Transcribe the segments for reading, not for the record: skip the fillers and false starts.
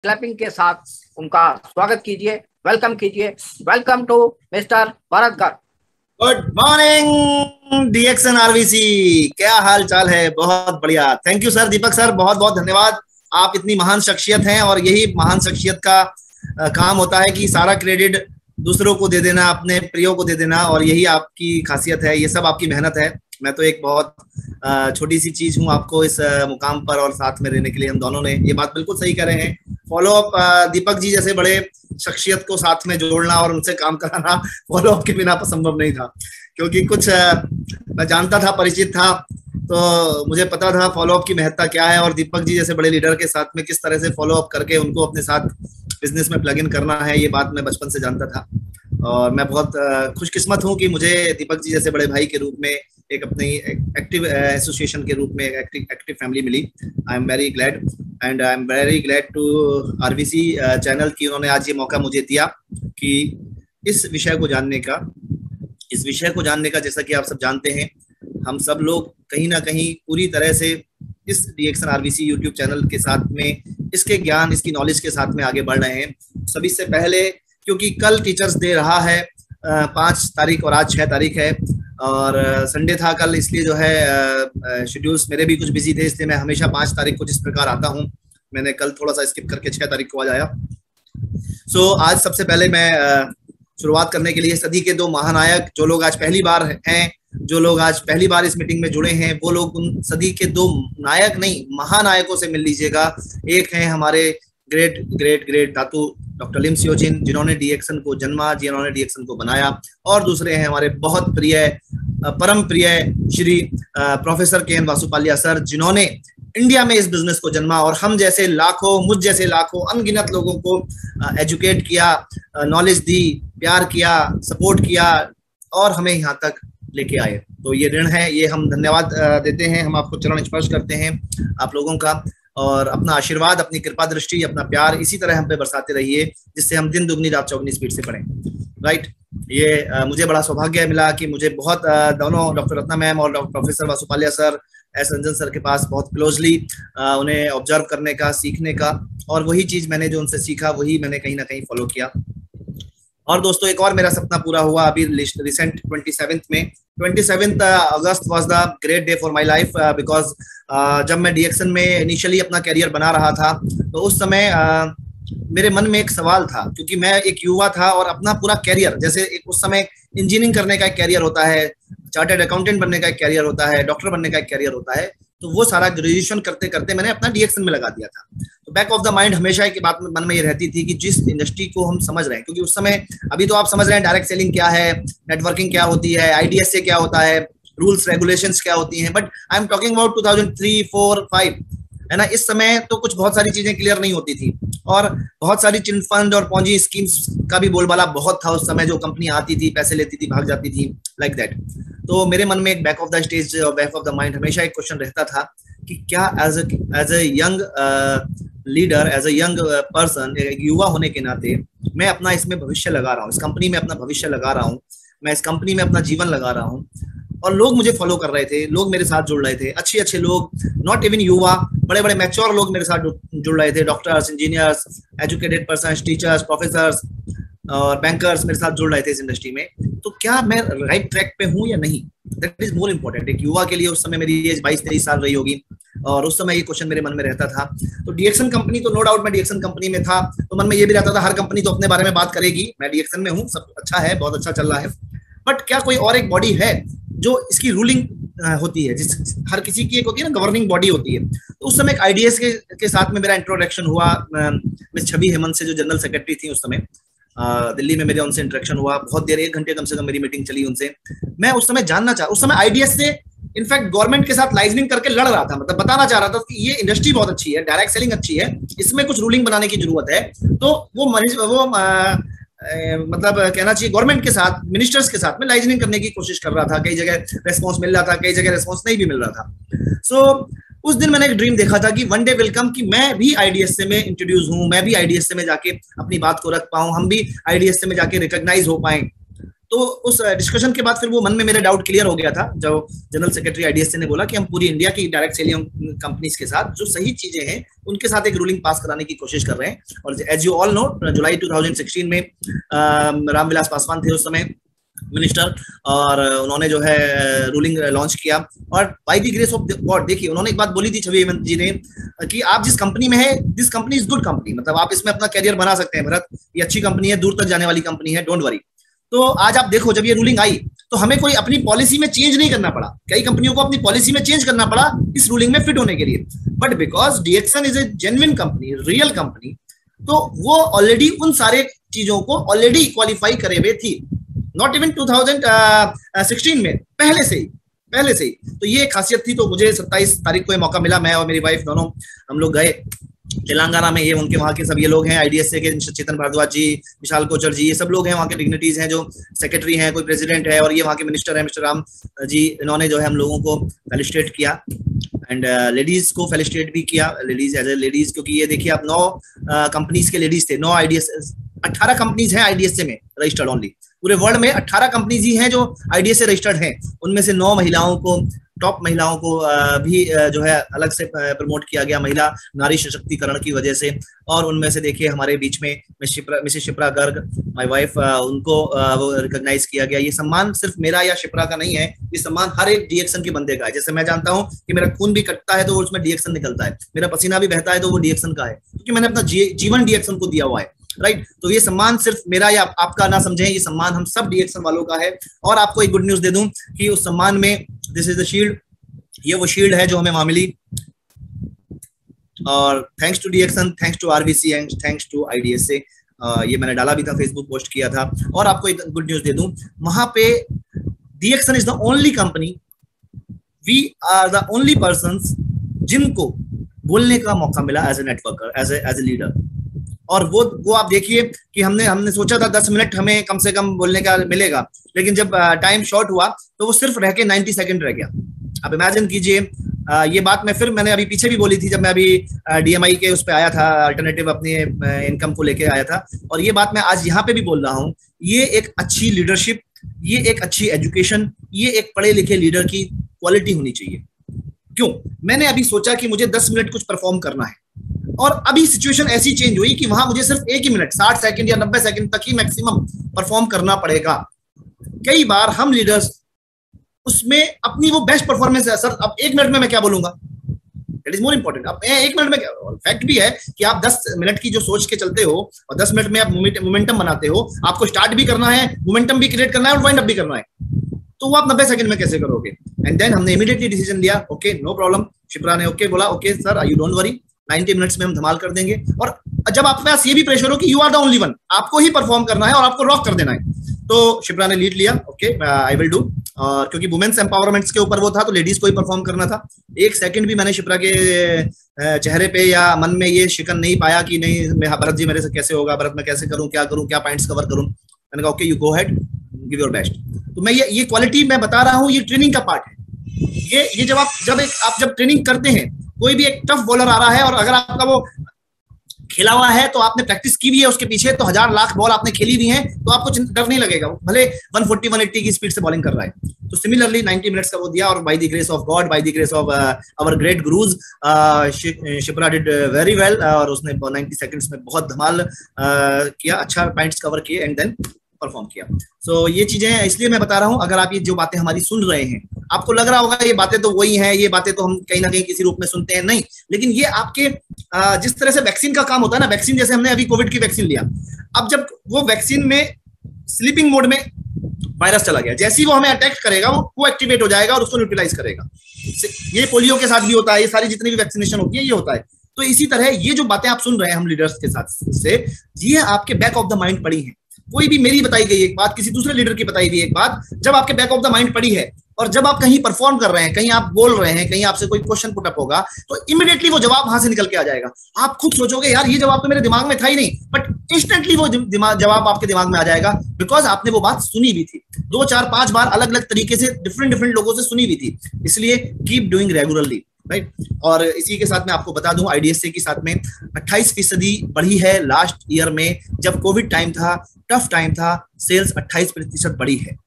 Clapping के साथ उनका स्वागत कीजिए, वेलकम कीजिए। Welcome to mister Bharat Garg. Good morning DXN RVC, क्या हाल चाल है? बहुत बढ़िया, thank you sir. Deepak sir, बहुत बहुत धन्यवाद। आप इतनी महान शख्सियत हैं और यही महान शख्सियत का काम होता है कि सारा क्रेडिट दूसरों को दे देना, अपने प्रियो को दे देना, और यही आपकी खासियत है। ये सब आपकी मेहनत है। मैं तो एक बहुत छोटी सी चीज हूँ आपको इस मुकाम पर और साथ में रहने के लिए। हम दोनों ने ये बात बिल्कुल सही कर रहे हैं। फॉलो अप दीपक जी जैसे बड़े शख्सियत को साथ में जोड़ना और उनसे काम कराना फॉलो अप के बिना संभव नहीं था, क्योंकि कुछ मैं जानता था, परिचित था, तो मुझे पता था फॉलो अप की महत्ता क्या है और दीपक जी जैसे बड़े लीडर के साथ में किस तरह से फॉलो अप करके उनको अपने साथ बिजनेस में प्लग इन करना है। ये बात मैं बचपन से जानता था और मैं बहुत खुशकिस्मत हूँ कि मुझे दीपक जी जैसे बड़े भाई के रूप में एक अपनी एक्टिव एसोसिएशन के रूप में एक्टिव फैमिली मिली। I am very glad and I am very glad to RVC channel की उन्होंने आज ये मौका मुझे दिया कि इस विषय को जानने का जैसा कि आप सब जानते हैं, हम सब लोग कहीं ना कहीं पूरी तरह से इस डीएक्सन आरवीसी यूट्यूब चैनल के साथ में इसके ज्ञान, इसकी नॉलेज के साथ में आगे बढ़ रहे हैं। सभी से पहले, क्योंकि कल टीचर्स डे रहा है 5 तारीख और आज 6 तारीख है और संडे था कल, इसलिए जो है शेड्यूल्स मेरे भी कुछ बिजी थे, इसलिए मैं हमेशा 5 तारीख को जिस प्रकार आता हूँ, मैंने कल थोड़ा सा स्किप करके 6 तारीख को आज आया। सो आज सबसे पहले मैं शुरुआत करने के लिए सदी के 2 महानायक, जो लोग आज पहली बार हैं, जो लोग आज पहली बार इस मीटिंग में जुड़े हैं, वो लोग उन सदी के 2 नायक नहीं महानायकों से मिल लीजिएगा। एक है हमारे ग्रेट ग्रेट ग्रेट दातू डॉक्टर लिम सियोजिन, जिन्होंने डीएक्सन को जन्मा, जिन्होंने डीएक्सन को बनाया, और दूसरे हैं हमारे बहुत प्रिय परम प्रिय श्री प्रोफेसर के एन वासुपालिया सर, जिन्होंने इंडिया में इस बिजनेस को जन्मा और हम जैसे लाखों, मुझ जैसे लाखों अनगिनत लोगों को एजुकेट किया, नॉलेज दी, प्यार किया, सपोर्ट किया और हमें यहाँ तक लेके आए। तो ये ऋण है, ये हम धन्यवाद देते हैं, हम आपको चरण स्पर्श करते हैं आप लोगों का, और अपना आशीर्वाद, अपनी कृपा दृष्टि, अपना प्यार इसी तरह हम पे बरसाते रहिए, जिससे हम दिन दुगनी रात चौगनी स्पीड से पढ़ें। राइट, ये मुझे बड़ा सौभाग्य मिला कि मुझे बहुत दोनों डॉक्टर रत्ना मैम और doctor professor Vasupalia sir, S Ranjan sir के पास बहुत क्लोजली उन्हें ऑब्जर्व करने का, सीखने का, और वही चीज मैंने जो उनसे सीखा वही मैंने कहीं ना कहीं फॉलो किया। और दोस्तों, एक और मेरा सपना पूरा हुआ अभी recent 27 August was the great day for my life, because जब मैं डीएक्सन में इनिशियली अपना कैरियर बना रहा था, तो उस समय मेरे मन में एक सवाल था, क्योंकि मैं एक युवा था और अपना पूरा कैरियर, जैसे उस समय इंजीनियरिंग करने का एक कैरियर होता है, चार्टर्ड अकाउंटेंट बनने का एक कैरियर होता है, डॉक्टर बनने का एक कैरियर होता है, तो वो सारा ग्रेजुएशन करते करते मैंने अपना डीएक्सन में लगा दिया था। तो बैक ऑफ द माइंड हमेशा एक बात मन में ये रहती थी कि जिस इंडस्ट्री को हम समझ रहे हैं, क्योंकि उस समय, अभी तो आप समझ रहे हैं डायरेक्ट सेलिंग क्या है, नेटवर्किंग क्या होती है, आईडीएसए क्या होता है, रूल्स रेगुलेशंस क्या होती हैं, but I am talking about 2003, 4, 5, है ना। इस समय तो कुछ बहुत सारी चीजें क्लियर नहीं होती थी और बहुत सारी चिट फंड और पॉन्जी स्कीम्स का भी बोलबाला बहुत था उस समय, जो कंपनी आती थी, पैसे लेती थी, भाग जाती थी, लाइक दैट। तो मेरे मन में एक बैक ऑफ द स्टेज और बैक ऑफ द माइंड हमेशा एक क्वेश्चन रहता था कि क्या as a young leader, as a young person, एक युवा होने के नाते मैं अपना इसमें भविष्य लगा रहा हूँ, इस कंपनी में अपना भविष्य लगा रहा हूँ, मैं इस कंपनी में अपना जीवन लगा रहा हूँ, और लोग मुझे फॉलो कर रहे थे, लोग मेरे साथ जुड़ रहे थे, अच्छे अच्छे लोग, नॉट इवन युवा, बड़े बड़े मैच्योर लोग मेरे साथ जुड़ रहे थे, doctors, engineers, educated person, teachers, professors और बैंकर्स मेरे साथ जुड़ रहे थे इस इंडस्ट्री में। तो क्या मैं राइट ट्रैक पे हूँ या नहीं, दैट इज मोर इम्पोर्टेंट। एक युवा के लिए उस समय मेरी एज 22-23 साल रही होगी और उस समय ये क्वेश्चन मेरे मन में रहता था। तो डीएक्सन कंपनी, तो नो डाउट मैं डीएक्सन कंपनी में था, तो मन में ये भी रहता था हर कंपनी तो अपने बारे में बात करेगी, मैं डीएक्सन में हूँ, सब अच्छा है, बहुत अच्छा चल रहा है, बट क्या कोई और एक बॉडी है जो इसकी रूलिंग होती है, जिस हर किसी की एक होती है ना, गवर्निंग बॉडी होती है। तो उस समय एक आईडीएस के साथ में मेरा इंट्रोडक्शन हुआ, मिस छवि हेमंत से, जो जनरल सेक्रेटरी थी उस समय, दिल्ली में मेरा उनसे इंटरेक्शन हुआ, बहुत देर, 1 घंटे कम से कम मेरी मीटिंग चली उनसे। मैं उस समय जानना चाह, उस समय आईडीएस से इनफैक्ट गवर्नमेंट के साथ लाइजनिंग करके लड़ रहा था, मतलब बताना चाह रहा था कि ये इंडस्ट्री बहुत अच्छी है, डायरेक्ट सेलिंग अच्छी है, इसमें कुछ रूलिंग बनाने की जरूरत है। तो वो मतलब कहना चाहिए गवर्नमेंट के साथ, मिनिस्टर्स के साथ में लाइजनिंग करने की कोशिश कर रहा था, कई जगह रेस्पॉन्स मिल रहा था, कई जगह रेस्पॉन्स नहीं भी मिल रहा था। सो उस दिन मैंने एक ड्रीम देखा था कि वन डे विल कम कि मैं भी आईडीएसए में इंट्रोड्यूस हूं, मैं भी आईडीएसए में जाके अपनी बात को रख पाऊं, हम भी आईडीएसए में जाके रिकॉग्नाइज हो पाए। तो उस डिस्कशन के बाद फिर वो मन में मेरे डाउट क्लियर हो गया था, जो जनरल सेक्रेटरी आईडीएसए ने बोला कि हम पूरी इंडिया की डायरेक्ट सेलिंग कंपनीज के साथ जो सही चीजें हैं उनके साथ एक रूलिंग पास कराने की कोशिश कर रहे हैं। और एज यू ऑल नो, जुलाई 2016 में रामविलास पासवान थे उस समय मिनिस्टर, और उन्होंने जो है रूलिंग लॉन्च किया। और by the grace of God, देखिए उन्होंने एक बात बोली थी छवि हेमंत जी ने कि आप जिस कंपनी में है, this company is good company, मतलब आप इसमें अपना कैरियर बना सकते हैं भरत, ये अच्छी कंपनी है, दूर तक जाने वाली कंपनी है, डोंट वरी। तो आज आप देखो, जब ये रूलिंग आई तो हमें कोई अपनी पॉलिसी में चेंज नहीं करना पड़ा, कई कंपनियों को अपनी पॉलिसी में चेंज करना पड़ा इस रूलिंग में फिट होने के लिए, but because DXN is a genuine company, real company, तो वो ऑलरेडी उन सारे चीजों को ऑलरेडी क्वालिफाई करे हुए थी, नॉट इवन 2016 में, पहले से ही। तो ये खासियत थी। तो मुझे 27 तारीख को ये मौका मिला, मैं और मेरी वाइफ दोनों हम लोग गए तेलंगाना में। ये उनके वहाँ के सब ये लोग हैं, आईडीएसए के चेतन भारद्वाज जी, विशाल कोचर जी, ये सब लोग हैं, वहाँ के डिग्निटीज हैं, जो सेक्रेटरी हैं, कोई प्रेसिडेंट है, और ये वहाँ के मिनिस्टर हैं मिस्टर राम जी। इन्होंने जो है हम लोगों को फेलिसिटेट किया, एंड लेडीज को फेलिसिटेट भी किया, लेडीज एज ए लेडीज, क्योंकि ये देखिए आप 9 कंपनीज के लेडीज थे, 9 आईडीएस, 18 कंपनीज हैं आईडीएसए में रजिस्टर्ड ओनली, पूरे वर्ल्ड में 18 कंपनीज ही हैं जो आईडीएसए रजिस्टर्ड हैं, उनमें से 9 महिलाओं को, टॉप महिलाओं को भी जो है अलग से प्रमोट किया गया, महिला नारी सशक्तिकरण की वजह से। और उनमें से देखिए हमारे बीच में Mrs Shipra Garg, my wife, उनको वो रिकॉग्नाइज किया गया। ये सम्मान सिर्फ मेरा या शिप्रा का नहीं है, ये सम्मान हर एक डीएक्सन के बंदे का है। जैसे मैं जानता हूँ कि मेरा खून भी कटता है तो उसमें डीएक्सन निकलता है, मेरा पसीना भी बहता है तो वो डीएक्सन का है, क्योंकि मैंने अपना जीवन डीएक्सन को दिया हुआ है, राइट। तो ये सम्मान सिर्फ मेरा या आपका ना समझें, ये सम्मान हम सब डीएक्सन वालों का है। और आपको एक गुड न्यूज दे दूं कि उस सम्मान में, दिस इज द शील्ड, ये वो शील्ड है जो हमें वहां मिली, और thanks to DXN, thanks to RBC and thanks to IDSA. ये मैंने डाला भी था, फेसबुक पोस्ट किया था। और आपको एक गुड न्यूज दे दूं, वहां पे DXN is the only company, we are the only persons जिनको बोलने का मौका मिला as a networker, as a leader. और वो आप देखिए कि हमने सोचा था 10 मिनट हमें कम से कम बोलने का मिलेगा, लेकिन जब टाइम शॉर्ट हुआ तो वो सिर्फ रह के 90 सेकंड रह गया। आप इमेजिन कीजिए, ये बात मैंने अभी पीछे भी बोली थी, जब मैं अभी डीएमआई के उस पे आया था, अल्टरनेटिव अपनी इनकम को लेके आया था, और ये बात मैं आज यहाँ पे भी बोल रहा हूँ। ये एक अच्छी लीडरशिप, ये एक अच्छी एजुकेशन, ये एक पढ़े लिखे लीडर की क्वालिटी होनी चाहिए। क्यों? मैंने अभी सोचा कि मुझे 10 मिनट कुछ परफॉर्म करना है, और अभी सिचुएशन ऐसी चेंज हुई कि वहां मुझे सिर्फ 1 ही मिनट, 60 सेकंड या 90 सेकंड तक ही मैक्सिमम परफॉर्म करना पड़ेगा। कई बार हम लीडर्स उसमें अपनी वो बेस्ट परफॉर्मेंस है, सर अब 1 मिनट में मैं क्या बोलूंगा, दैट इज मोर इंपॉर्टेंट। अब 1 मिनट में क्या, फैक्ट भी है कि आप 10 मिनट की जो सोच के चलते हो और 10 मिनट में आप मोमेंटम बनाते हो, आपको स्टार्ट भी करना है, मोमेंटम भी क्रिएट करना है और वाइंड अप भी करना है, तो वो आप 90 सेकंड में कैसे करोगे? एंड देन हमने इमीडिएटली डिसीजन लिया, ओके नो प्रॉब्लम, शिप्रा ने ओके बोला, okay sir you don't worry, 90 minutes में हम धमाल कर देंगे। और जब आपके पास ये भी प्रेशर हो कि you are the only one, आपको ही परफॉर्म करना है और आपको रॉक कर देना है, तो शिप्रा ने लीड लिया, ओके आई विल डू। क्योंकि वुमेन्स एम्पावरमेंट के ऊपर वो था, तो लेडीज को ही परफॉर्म करना था। 1 सेकंड भी मैंने शिप्रा के चेहरे पे या मन में ये शिकन नहीं पाया कि नहीं भरत जी मेरे से कैसे होगा, भरत मैं कैसे करूं, क्या पॉइंट्स कवर करूं। मैंने कहा okay you go head, give your best. तो मैं ये क्वालिटी मैं बता रहा हूँ, ये ट्रेनिंग का पार्ट है। ये जब आप ट्रेनिंग करते हैं, कोई भी एक टफ बॉलर आ रहा है और अगर आपका वो खेला हुआ है तो आपने प्रैक्टिस की भी है उसके पीछे, तो 1000 लाख बॉल आपने खेली भी है, तो आपको डर नहीं लगेगा, भले 140-180 की स्पीड से बॉलिंग कर रहा है। तो सिमिलरली 90 मिनट्स का वो दिया, और by the grace of God, by the grace of our great gurus, Shipra did very well, और उसने 90 सेकंड्स में बहुत धमाल किया, अच्छा पॉइंट्स कवर किए एंड देन परफॉर्म किया। सो ये चीजें इसलिए मैं बता रहा हूं, अगर आप ये जो बातें हमारी सुन रहे हैं, आपको लग रहा होगा ये बातें तो वही हैं, ये बातें तो हम कहीं ना कहीं किसी रूप में सुनते हैं, नहीं, लेकिन ये आपके जिस तरह से वैक्सीन का काम होता है ना, वैक्सीन जैसे हमने अभी कोविड की वैक्सीन लिया, अब जब वो वैक्सीन में स्लीपिंग मोड में वायरस चला गया, जैसे ही वो हमें अटैक करेगा वो एक्टिवेट हो जाएगा और उसको न्यूट्रलाइज करेगा। ये पोलियो के साथ भी होता है, ये सारी जितनी भी वैक्सीनेशन होती है ये होता है। तो इसी तरह ये जो बातें आप सुन रहे हैं हम लीडर्स के साथ से, ये आपके बैक ऑफ द माइंड पड़ी है। कोई भी मेरी बताई गई एक बात, किसी दूसरे लीडर की बताई हुई एक बात, जब आपके बैक ऑफ द माइंड पड़ी है और जब आप कहीं परफॉर्म कर रहे हैं, कहीं आप बोल रहे हैं, कहीं आपसे कोई क्वेश्चन पुट अप होगा, तो इमीडिएटली वो जवाब वहां से निकल के आ जाएगा। आप खुद सोचोगे यार ये जवाब तो मेरे दिमाग में था ही नहीं, बट इंस्टेंटली वो जवाब आपके दिमाग में आ जाएगा, बिकॉज आपने वो बात सुनी भी थी 2, 4, 5 बार अलग अलग तरीके से डिफरेंट लोगों से सुनी हुई थी। इसलिए कीप डूइंग रेगुलरली, राइट। और इसी के साथ मैं आपको बता दूं IDSA के साथ में 28% बढ़ी है लास्ट ईयर में। जब कोविड टाइम था, टफ टाइम था, सेल्स 28% बढ़ी है।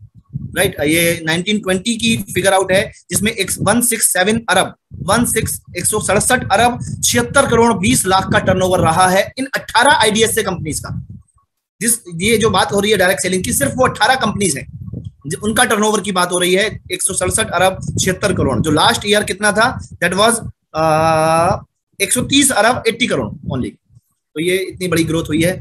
राइट। ये 1920 की फिगर आउट है जिसमें 167 अरब 167 अरब 76 करोड़ 20 लाख का टर्नओवर रहा है इन 18 IDSA कंपनीज का। ये जो बात हो रही है डायरेक्ट सेलिंग की, सिर्फ वो 18 कंपनीज हैं, उनका टर्नओवर की बात हो रही है। 167 अरब 76 करोड़, जो लास्ट ईयर कितना था, that was 130 Arab 80 crore only. तो ये इतनी बड़ी ग्रोथ हुई है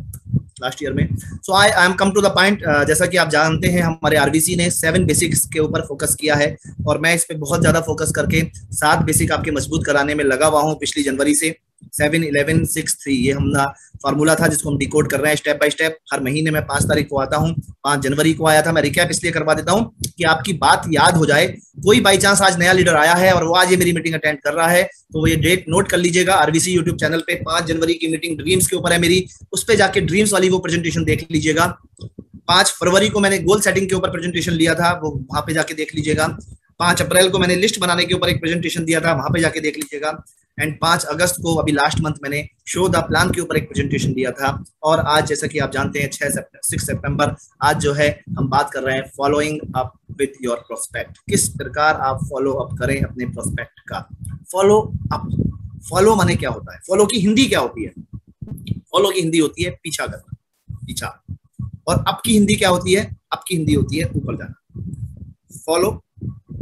लास्ट ईयर में। So I am come to the point. जैसा कि आप जानते हैं हमारे RVC ने 7 बेसिक्स के ऊपर फोकस किया है और मैं इस पे बहुत ज्यादा फोकस करके 7 बेसिक आपके मजबूत कराने में लगा हुआ हूँ पिछली जनवरी से। 7, 11, 6, 3 ये हमारा फार्मूला था जिसको हम डिकोड कर रहे हैं स्टेप बाय स्टेप। हर महीने में 5 तारीख को आता हूँ, 5 जनवरी को आया था। मैं रिकैप इसलिए करवा देता हूँ कि आपकी बात याद हो जाए। कोई बाई चांस आज नया लीडर आया है और वो आज ये मेरी मीटिंग अटेंड कर रहा है तो वो ये डेट नोट कर लीजिएगा। RVC यूट्यूब चैनल पे 5 जनवरी की मीटिंग ड्रीम्स के ऊपर है मेरी, उस पर जाके ड्रीम्स वाली वो प्रेजेंटेशन देख लीजिएगा। 5 फरवरी को मैंने गोल सेटिंग के ऊपर प्रेजेंटेशन लिया था, वो वहां पे जाके देख लीजिएगा। 5 अप्रैल को मैंने लिस्ट बनाने के ऊपर एक प्रेजेंटेशन दिया था, वहां पे जाके देख लीजिएगा। एंड 5 अगस्त को अभी लास्ट मंथ मैंने शो द प्लान के ऊपर एक प्रेजेंटेशन दिया था। और आज जैसा कि आप जानते हैं 6 सितंबर आज जो है हम बात कर रहे हैं following up with your prospect. किस प्रकार आप फॉलो अप करें अपने प्रोस्पेक्ट का। फॉलो अप, फॉलो माने क्या होता है, फॉलो की हिंदी क्या होती है? फॉलो की हिंदी होती है पीछा करना, पीछा। और अप की हिंदी क्या होती है? अप की हिंदी होती है ऊपर जाना। फॉलो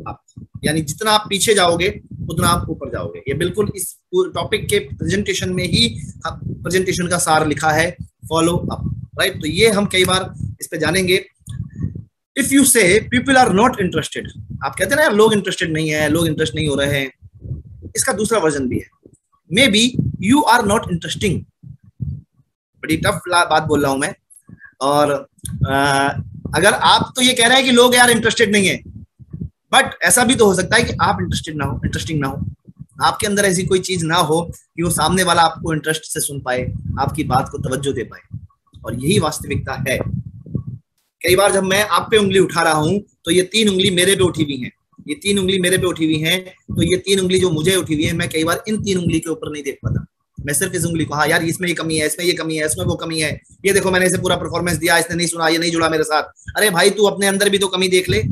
अप यानी जितना आप पीछे जाओगे उतना आप ऊपर जाओगे। ये बिल्कुल इस टॉपिक के प्रेजेंटेशन में ही प्रेजेंटेशन का सार लिखा है, फॉलो अप। राइट। तो ये हम कई बार इस पे जानेंगे। इफ यू से पीपल आर नॉट इंटरेस्टेड, आप कहते हैं ना यार लोग इंटरेस्टेड नहीं है, लोग इंटरेस्ट नहीं हो रहे हैं, इसका दूसरा वर्जन भी है, maybe you are not interesting. बड़ी टफ बात बोल रहा हूं मैं। और अगर आप तो ये कह रहे हैं कि लोग यार इंटरेस्टेड नहीं है, बट ऐसा भी तो हो सकता है कि आप इंटरेस्टेड ना हो, इंटरेस्टिंग ना हो, आपके अंदर ऐसी कोई चीज ना हो कि वो सामने वाला आपको इंटरेस्ट से सुन पाए, आपकी बात को तवज्जो दे पाए। और यही वास्तविकता है। कई बार जब मैं आप पे उंगली उठा रहा हूं तो ये 3 उंगली मेरे पे उठी हुई हैं, ये 3 उंगली मेरे पे उठी हुई हैं, तो ये 3 उंगली जो मुझे उठी हुई है, मैं कई बार इन 3 उंगली के ऊपर नहीं देख पाता। मैं सिर्फ इस उंगली को, हाँ यार इसमें ये कमी है, इसमें ये कमी है, इसमें वो कमी है, ये देखो मैंने इसे पूरा परफॉर्मेंस दिया, इसने नहीं सुना, ये नहीं जुड़ा मेरे साथ। अरे भाई तू अपने अंदर भी तो कमी देख ले।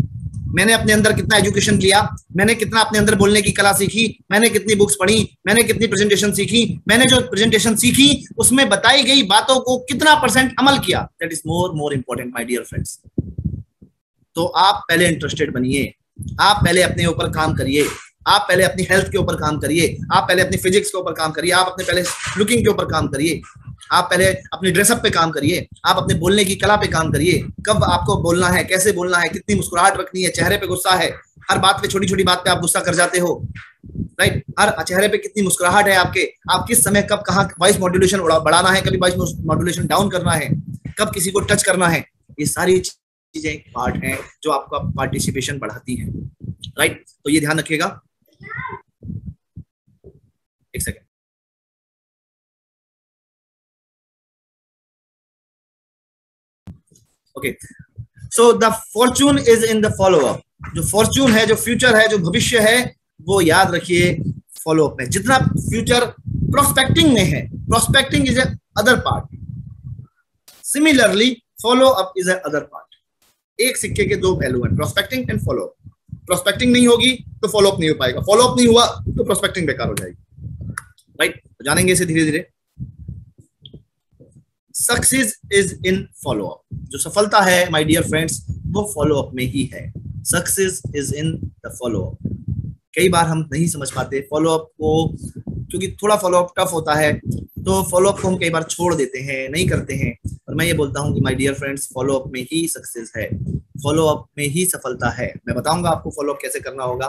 मैंने अपने अंदर कितना एजुकेशन लिया, मैंने कितना अपने अंदर बोलने की कला सीखी, मैंने कितनी बुक्स पढ़ी, मैंने कितनी प्रेजेंटेशन सीखी, मैंने जो प्रेजेंटेशन सीखी उसमें बताई गई बातों को कितना % अमल किया। That is more important my dear friends. तो आप पहले इंटरेस्टेड बनिए, आप पहले अपने ऊपर काम करिए, आप पहले अपनी हेल्थ के ऊपर काम करिए, आप पहले अपनी फिजिक्स के ऊपर काम करिए, आप अपने पहले लुकिंग के ऊपर काम करिए, आप पहले अपने ड्रेसअप पे काम करिए, आप अपने बोलने की कला पे काम करिए। कब आपको बोलना है, कैसे बोलना है, कितनी मुस्कुराहट रखनी है, चेहरे पे गुस्सा है, हर बात पे छोटी छोटी बात पे आप गुस्सा कर जाते हो, राइट। हर चेहरे पे कितनी मुस्कुराहट है आपके, आप किस समय कब कहाँ वॉइस मॉड्यूलेशन बढ़ाना है, कभी वॉइस मॉड्यूलेशन डाउन करना है, कब किसी को टच करना है, ये सारी चीजें पार्ट हैं जो आपका पार्टिसिपेशन बढ़ाती है, राइट। तो ये ध्यान रखिएगा। एक second. Okay, so the Fortune is in the follow up. जो फॉर्चून है, जो फ्यूचर है, जो भविष्य है, वो याद रखिए फॉलो अप में। जितना फ्यूचर प्रोस्पेक्टिंग में है, prospecting is a other part, similarly follow up is a other part. एक सिक्के के 2 पहलू हैं, prospecting and follow up. Prospecting नहीं होगी तो फॉलो अप नहीं हो पाएगा, फॉलो अप नहीं हुआ तो प्रोस्पेक्टिंग बेकार हो जाएगी, राइट। तो जानेंगे इसे धीरे धीरे। Success is in follow up. जो सफलता है माय डियर फ्रेंड्स वो फॉलो अप में ही है। Success is in the follow up. कई बार हम नहीं समझ पाते फॉलो अप को, क्योंकि थोड़ा फॉलो अप टफ होता है, तो फॉलो अप को हम कई बार छोड़ देते हैं, नहीं करते हैं। और मैं ये बोलता हूँ कि my dear friends follow up में ही सक्सेस है, फॉलो अप में ही सफलता है। मैं बताऊंगा आपको फॉलो अप कैसे करना होगा।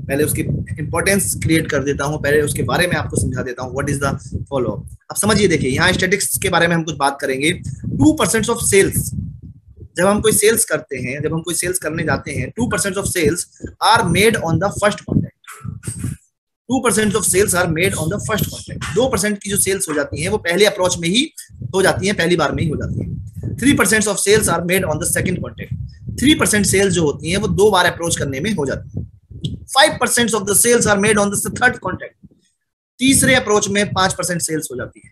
पहले उसकी इंपॉर्टेंस क्रिएट कर देता हूँ, पहले उसके बारे में आपको समझा देता हूँ what is the follow up. अब समझिए, देखिए यहाँ स्टैटिस्टिक्स के बारे में हम कुछ बात करेंगे। 2% ऑफ सेल्स, जब हम कोई सेल्स करते हैं, जब हम कोई सेल्स करने जाते हैं, 2% of sales are made on the first contact. 2% of sales are made on the first contact. 2% की जो सेल्स हो जाती हैं वो पहले अप्रोच में ही हो जाती हैं, पहली बार में ही हो जाती हैं। 3% of sales are made on the second contact. 3% sales जो होती हैं वो 2 बार अप्रोच करने में हो जाती है। 5% of the sales are made on the third contact, तीसरे अप्रोच में 5% सेल्स हो जाती है,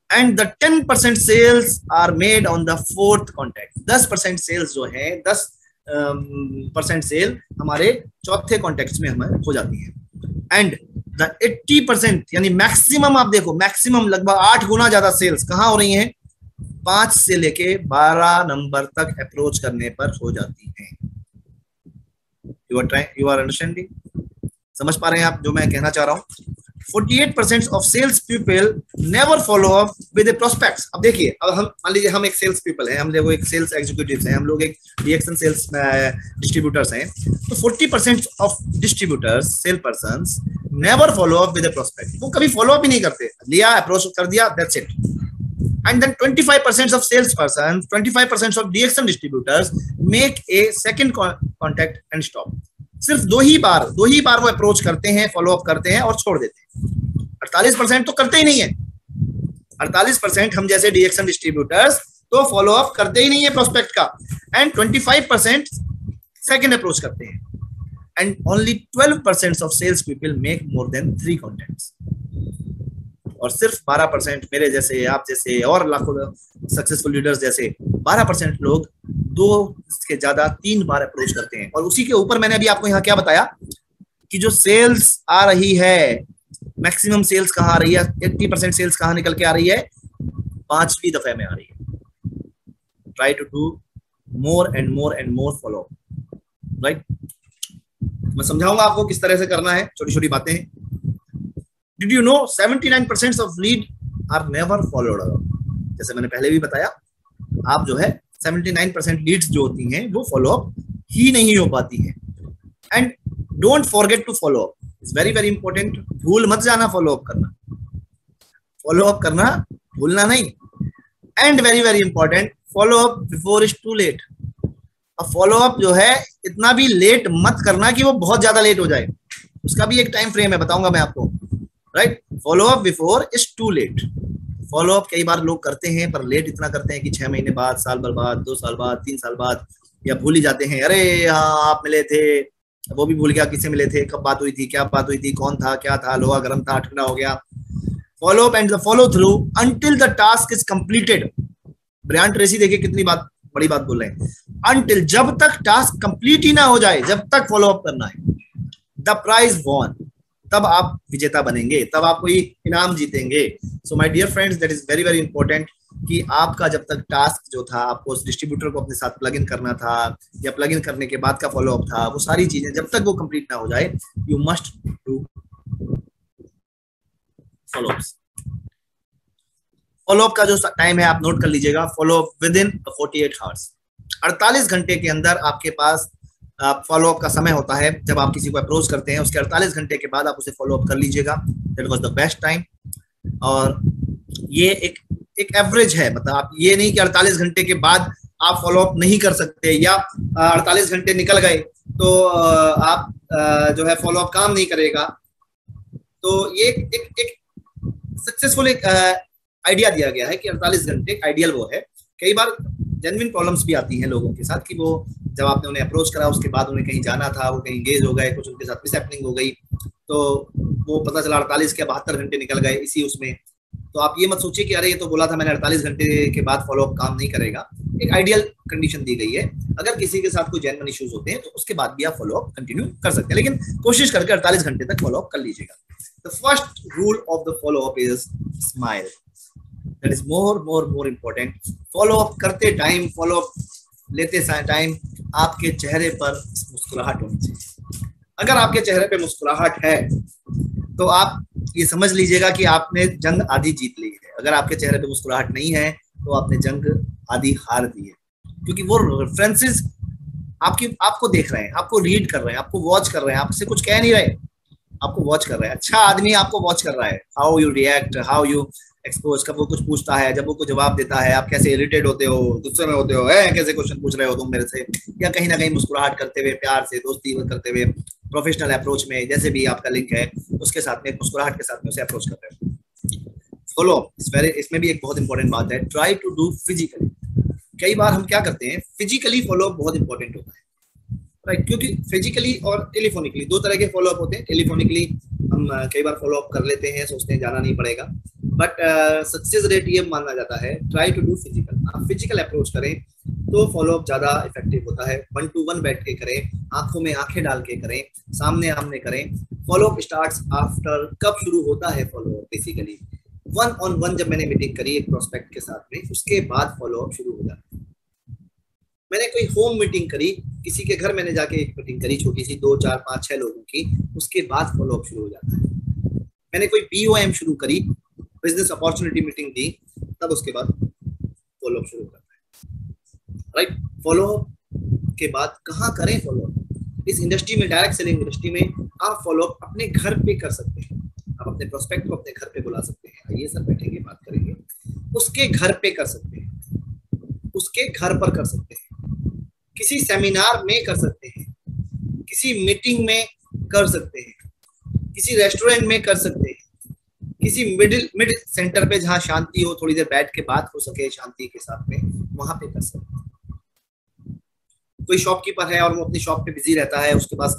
and the 10% sales are made on the fourth contact, 10% sales जो है 10% सेल हमारे चौथे कॉन्टेक्ट में हमें हो जाती है, एंड द 80% यानी मैक्सिमम, आप देखो मैक्सिमम लगभग 8 गुना ज्यादा सेल्स कहाँ हो रही हैं, 5 से लेके 12 नंबर तक अप्रोच करने पर हो जाती है। यू आर अंडरस्टैंडिंग, समझ पा रहे हैं आप जो मैं कहना चाह रहा हूं। 48% of sales people never follow up with prospects. अब देखिए, अब हम मान लीजिए हम एक सेल्स पीपल हैं, हम लोग एक सेल्स एग्जीक्यूटिव्स हैं, हम लोग एक डीएक्सन सेल्स डिस्ट्रीब्यूटर्स हैं, तो 40% of distributors sale persons never follow up with prospect, वो कभी फॉलो अप ही नहीं करते, लिया अप्रोच कर दिया, that's it. And then 25% of salespersons, 25% of DXM distributors make a second contact and stop. सिर्फ दो ही बार वो अप्रोच करते हैं, फॉलो अप करते हैं और छोड़ देते हैं। 48% तो करते ही नहीं है। 48% हम जैसे DXM डिस्ट्रीब्यूटर्स तो फॉलो अप करते ही नहीं है प्रोस्पेक्ट का, एंड 25% सेकेंड अप्रोच करते हैं, and only 12% of sales people make more than 3 contacts. और सिर्फ 12% मेरे जैसे, आप जैसे और लाखों सक्सेसफुल लीडर्स जैसे 12% लोग 2 से ज्यादा 3 बार अप्रोच करते हैं। और उसी के ऊपर मैंने अभी आपको यहाँ क्या बताया कि जो सेल्स आ रही है, मैक्सिमम सेल्स कहाँ आ रही है, 80% सेल्स कहाँ निकल के आ रही है, 5वीं दफे में आ रही है। Try to do more and more and more follow, right. मैं समझाऊंगा आपको किस तरह से करना है, छोटी छोटी बातें हैं। Did you know 79% of lead are never followed up? जैसे मैंने पहले भी बताया, आप जो है 79% लीड्स जो होती हैं वो फॉलो अप ही नहीं हो पाती हैं। And don't forget to follow up, it's very very important. भूल मत जाना फॉलो अप करना, फॉलो अप करना भूलना नहीं। And very very important, follow up before it's too late. अब फॉलो अप जो है इतना भी लेट मत करना कि वो बहुत ज्यादा लेट हो जाए, उसका भी एक टाइम फ्रेम है, बताऊंगा मैं आपको, right. Follow up before it's too late. Follow up कई बार लोग करते हैं पर लेट इतना करते हैं कि 6 महीने बाद, साल भर बाद, 2 साल बाद, 3 साल बाद, या भूल ही जाते हैं, अरे हाँ आप मिले थे, वो भी भूल गया किससे मिले थे, कब बात हुई थी, क्या बात हुई थी, कौन था, क्या था, लोहा गर्म था, ठंडा हो गया। Follow up and the follow through until the task is completed. Brian Tracy देखिए कितनी बड़ी बात बोल रहे हैं, अंटिल, जब तक टास्क कंप्लीट ही ना हो जाए, जब तक फॉलो अप करना है। द प्राइज वॉन, तब आप विजेता बनेंगे, तब आप कोई इनाम जीतेंगे। So my dear friends, that is very very important कि आपका जब तक टास्क जो था, आपको उस डिस्ट्रीब्यूटर को अपने साथ प्लग इन करना था, या प्लग इन करने के बाद का फॉलो अप था, वो सारी चीजें जब तक वो कंप्लीट ना हो जाए, you must do follow ups. Follow up का जो टाइम है आप नोट कर लीजिएगा, follow up with in 48 hours. 48 घंटे के अंदर आपके पास फॉलो अप का समय होता है। जब आप किसी को अप्रोच करते हैं उसके 48 घंटे के बाद आप उसे फॉलो अप कर लीजिएगा, that was the best time. और ये एक एवरेज है, मतलब आप ये नहीं कि 48 घंटे के बाद आप फॉलो अप नहीं कर सकते, या 48 घंटे निकल गए तो आप जो है फॉलो अप काम नहीं करेगा। तो ये एक सक्सेसफुल एक आइडिया दिया गया है कि 48 घंटे आइडियल वो है। कई बार जेन्युइन प्रॉब्लम्स भी आती हैं लोगों के साथ कि वो जब आपने उन्हें अप्रोच करा, उसके बाद उन्हें कहीं जाना था, वो कहीं एंगेज हो गए, कुछ उनके साथ मिसहैपनिंग हो गई, तो वो पता चला 48 के 72 घंटे निकल गए इसी उसमें। तो आप ये मत सोचिए कि अरे ये तो बोला था मैंने 48 घंटे के बाद फॉलो अप काम नहीं करेगा। एक आइडियल कंडीशन दी गई है, अगर किसी के साथ कोई जेन्युइन इश्यूज होते हैं तो उसके बाद भी आप फॉलो अप कंटिन्यू कर सकते हैं, लेकिन कोशिश करके 48 घंटे तक फॉलो अप कर लीजिएगा। The first rule of the follow up is smile, that is more important. Follow up करते टाइम, फॉलो अप लेते टाइम आपके चेहरे पर मुस्कुराहट होनी चाहिए। अगर आपके चेहरे पे मुस्कुराहट है तो आप ये समझ लीजिएगा कि आपने जंग आधी जीत ली है। अगर आपके चेहरे पे मुस्कुराहट नहीं है तो आपने जंग आधी हार दी है, क्योंकि वो रेफरेंसेस आपको देख रहे हैं, आपको रीड कर रहे हैं, आपको वॉच कर रहे हैं, आपसे कुछ कह नहीं रहे, आपको वॉच कर रहे हैं। अच्छा आदमी आपको वॉच कर रहा है, how you react, how you expose. कब वो कुछ पूछता है, जब वो कुछ जवाब देता है, आप कैसे इरिटेट होते हो, गुस्से में होते हो, कैसे क्वेश्चन पूछ रहे हो तुम मेरे से, या कहीं ना कहीं मुस्कुराहट करते हुए, प्यार से दोस्ती करते हुए, प्रोफेशनल अप्रोच में जैसे भी आपका लिंक है उसके साथ में मुस्कुराहट के साथ में उसे अप्रोच कर रहे हो। फॉलो इसमें भी एक बहुत इंपॉर्टेंट बात है, ट्राई टू डू फिजिकली। कई बार हम क्या करते हैं, फिजिकली फॉलो बहुत इंपॉर्टेंट होता है। राइट, क्योंकि फिजिकली और टेलीफोनिकली दो तरह के फॉलोअप होते हैं। टेलीफोनिकली हम कई बार फॉलोअप कर लेते हैं, सोचते हैं जाना नहीं पड़ेगा, बट सक्सेस रेट ये माना जाता है ट्राई टू डू फिजिकल। आप फिजिकल अप्रोच करें तो फॉलोअप ज्यादा इफेक्टिव होता है। 1 to 1 बैठ के करें, आंखों में आंखें डाल के करें, सामने आमने करें। फॉलोअप स्टार्ट्स आफ्टर, कब शुरू होता है फॉलोअप? बेसिकली 1-on-1 जब मैंने मीटिंग करी एक प्रोस्पेक्ट के साथ में, उसके बाद फॉलोअप शुरू हो जाता है। मैंने कोई होम मीटिंग करी, किसी के घर मैंने जाके एक मीटिंग करी छोटी सी 2, 4, 5, 6 लोगों की, उसके बाद फॉलोअप शुरू हो जाता है। मैंने कोई BOM शुरू करी, बिजनेस अपॉर्चुनिटी मीटिंग दी, तब उसके बाद फॉलोअप शुरू करता है। राइट, फॉलोअप के बाद कहाँ करें फॉलोअप? इस इंडस्ट्री में, डायरेक्ट सेलिंग इंडस्ट्री में, आप फॉलोअप अपने घर पे कर सकते हैं। आप अपने प्रोस्पेक्ट को अपने घर पे बुला सकते हैं, आइए सर बैठेंगे बात करेंगे। उसके घर पे कर सकते हैं, उसके घर पर कर सकते हैं, किसी सेमिनार में कर सकते हैं, किसी मीटिंग में कर सकते हैं, किसी रेस्टोरेंट में कर सकते हैं, किसी मिड सेंटर पे जहां शांति हो, थोड़ी देर बैठ के बात हो सके शांति के साथ में, वहां पे कर सकते हैं। कोई शॉपकीपर है और वो अपनी शॉप पे बिजी रहता है, उसके पास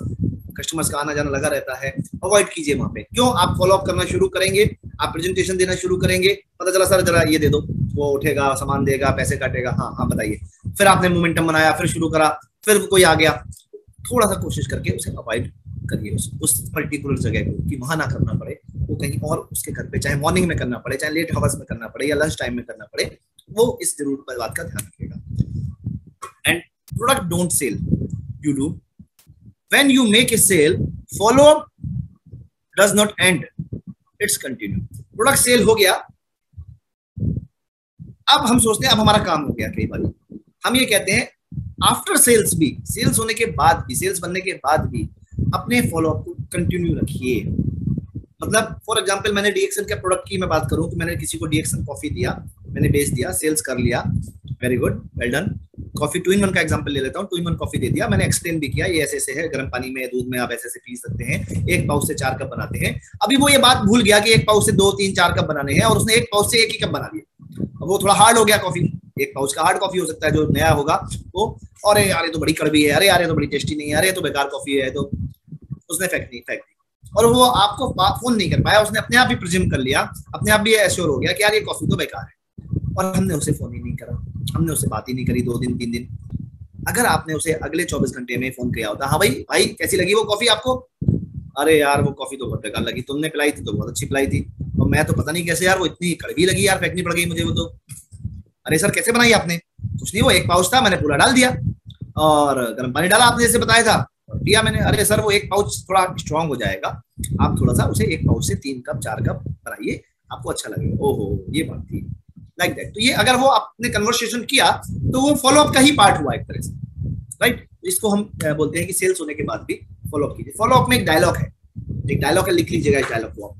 कस्टमर्स का आना जाना लगा रहता है, अवॉइड कीजिए वहां पे। क्यों? आप फॉलोअप करना शुरू करेंगे, आप प्रेजेंटेशन देना शुरू करेंगे, पता चला सर जरा ये दे दो, वो उठेगा, सामान देगा, पैसे काटेगा, हाँ हाँ बताइए। फिर आपने मोमेंटम बनाया, फिर शुरू करा, फिर कोई आ गया। थोड़ा सा कोशिश करके उसे अवॉइड करिए उस पर्टिकुलर जगह को, कि वहां ना करना पड़े, वो कहीं और उसके घर पे, चाहे मॉर्निंग में करना पड़े, चाहे लेट हावर्स में करना पड़े या लंच टाइम में करना पड़े, वो इस जरूर बात का ध्यान रखिएगा। And product don't sell, you do. When you make a sale, follow-up does not end, it's continue. Product sale हो गया, अब हम सोचते हैं अब हमारा काम हो गया। कई बार हम ये कहते हैं आफ्टर सेल्स भी, सेल्स होने के बाद भी, सेल्स बनने के बाद भी अपने फॉलोअप को कंटिन्यू रखिए। मतलब फॉर एग्जांपल मैंने डीएक्सन के प्रोडक्ट की मैं बात करूं, तो मैंने किसी को डीएक्सन कॉफी दिया, मैंने बेच दिया, सेल्स कर लिया, very good, well done. Coffee 2-in-1 का एग्जांपल ले लेता हूं, 2-in-1 कॉफी दे दिया, मैंने एक्सप्लेन भी किया ये ऐसे ऐसे है, गर्म पानी में, दूध में आप ऐसे ऐसे पी सकते हैं, 1 पाउच से 4 कप बनाते हैं। अभी वो ये बात भूल गया कि 1 पाउच से 2, 3, 4 कप बनाने हैं, और उसने 1 पाउच से 1 ही कप बना दिया। अब वो थोड़ा हार्ड हो गया कॉफी, 1 पाउच का हार्ड कॉफी हो सकता है जो नया होगा वो, अरे यार ये तो बड़ी कड़वी है, अरे यार ये तो बड़ी टेस्टी नहीं है, अरे ये तो बेकार कॉफी है, तो उसने फेंक दी। और वो आपको फोन नहीं कर पाया, उसने अपने आप ही प्रिज्यूम कर लिया, अपने आप भी एश्योर हो गया कि यार ये कॉफी तो बेकार है, और हमने उसे फोन ही नहीं करा, हमने उससे बात ही नहीं करी 2 दिन 3 दिन। अगर आपने उसे अगले 24 घंटे में फोन किया होता, हाँ भाई कैसी लगी वो कॉफी आपको? अरे यार वो कॉफी तो बहुत बेकार लगी, तुमने पिलाई थी तो बहुत अच्छी पिलाई थी, और मैं तो पता नहीं कैसे यार वो इतनी कड़वी लगी यार, फेंकनी पड़ गई मुझे वो तो। अरे सर कैसे बनाई आपने? कुछ नहीं, वो 1 पाउच था, मैंने पूरा डाल दिया, और गर्म पानी डाला आपने जैसे बताया था, दिया मैंने। अरे सर वो 1 पाउच थोड़ा स्ट्रांग हो जाएगा, आप थोड़ा सा उसे 1 पाउच से 3 कप 4 कप बनाइए, आपको अच्छा लगेगा। ओहो ये बात थी, लाइक दैट। तो ये अगर वो आपने कन्वर्सेशन किया तो वो फॉलोअप का ही पार्ट हुआ एक तरह से, राइट। इसको हम बोलते हैं कि सेल्स होने के बाद भी फॉलोअप कीजिए। फॉलोअप में एक डायलॉग है, लिख लीजिएगा इस डायलॉग को।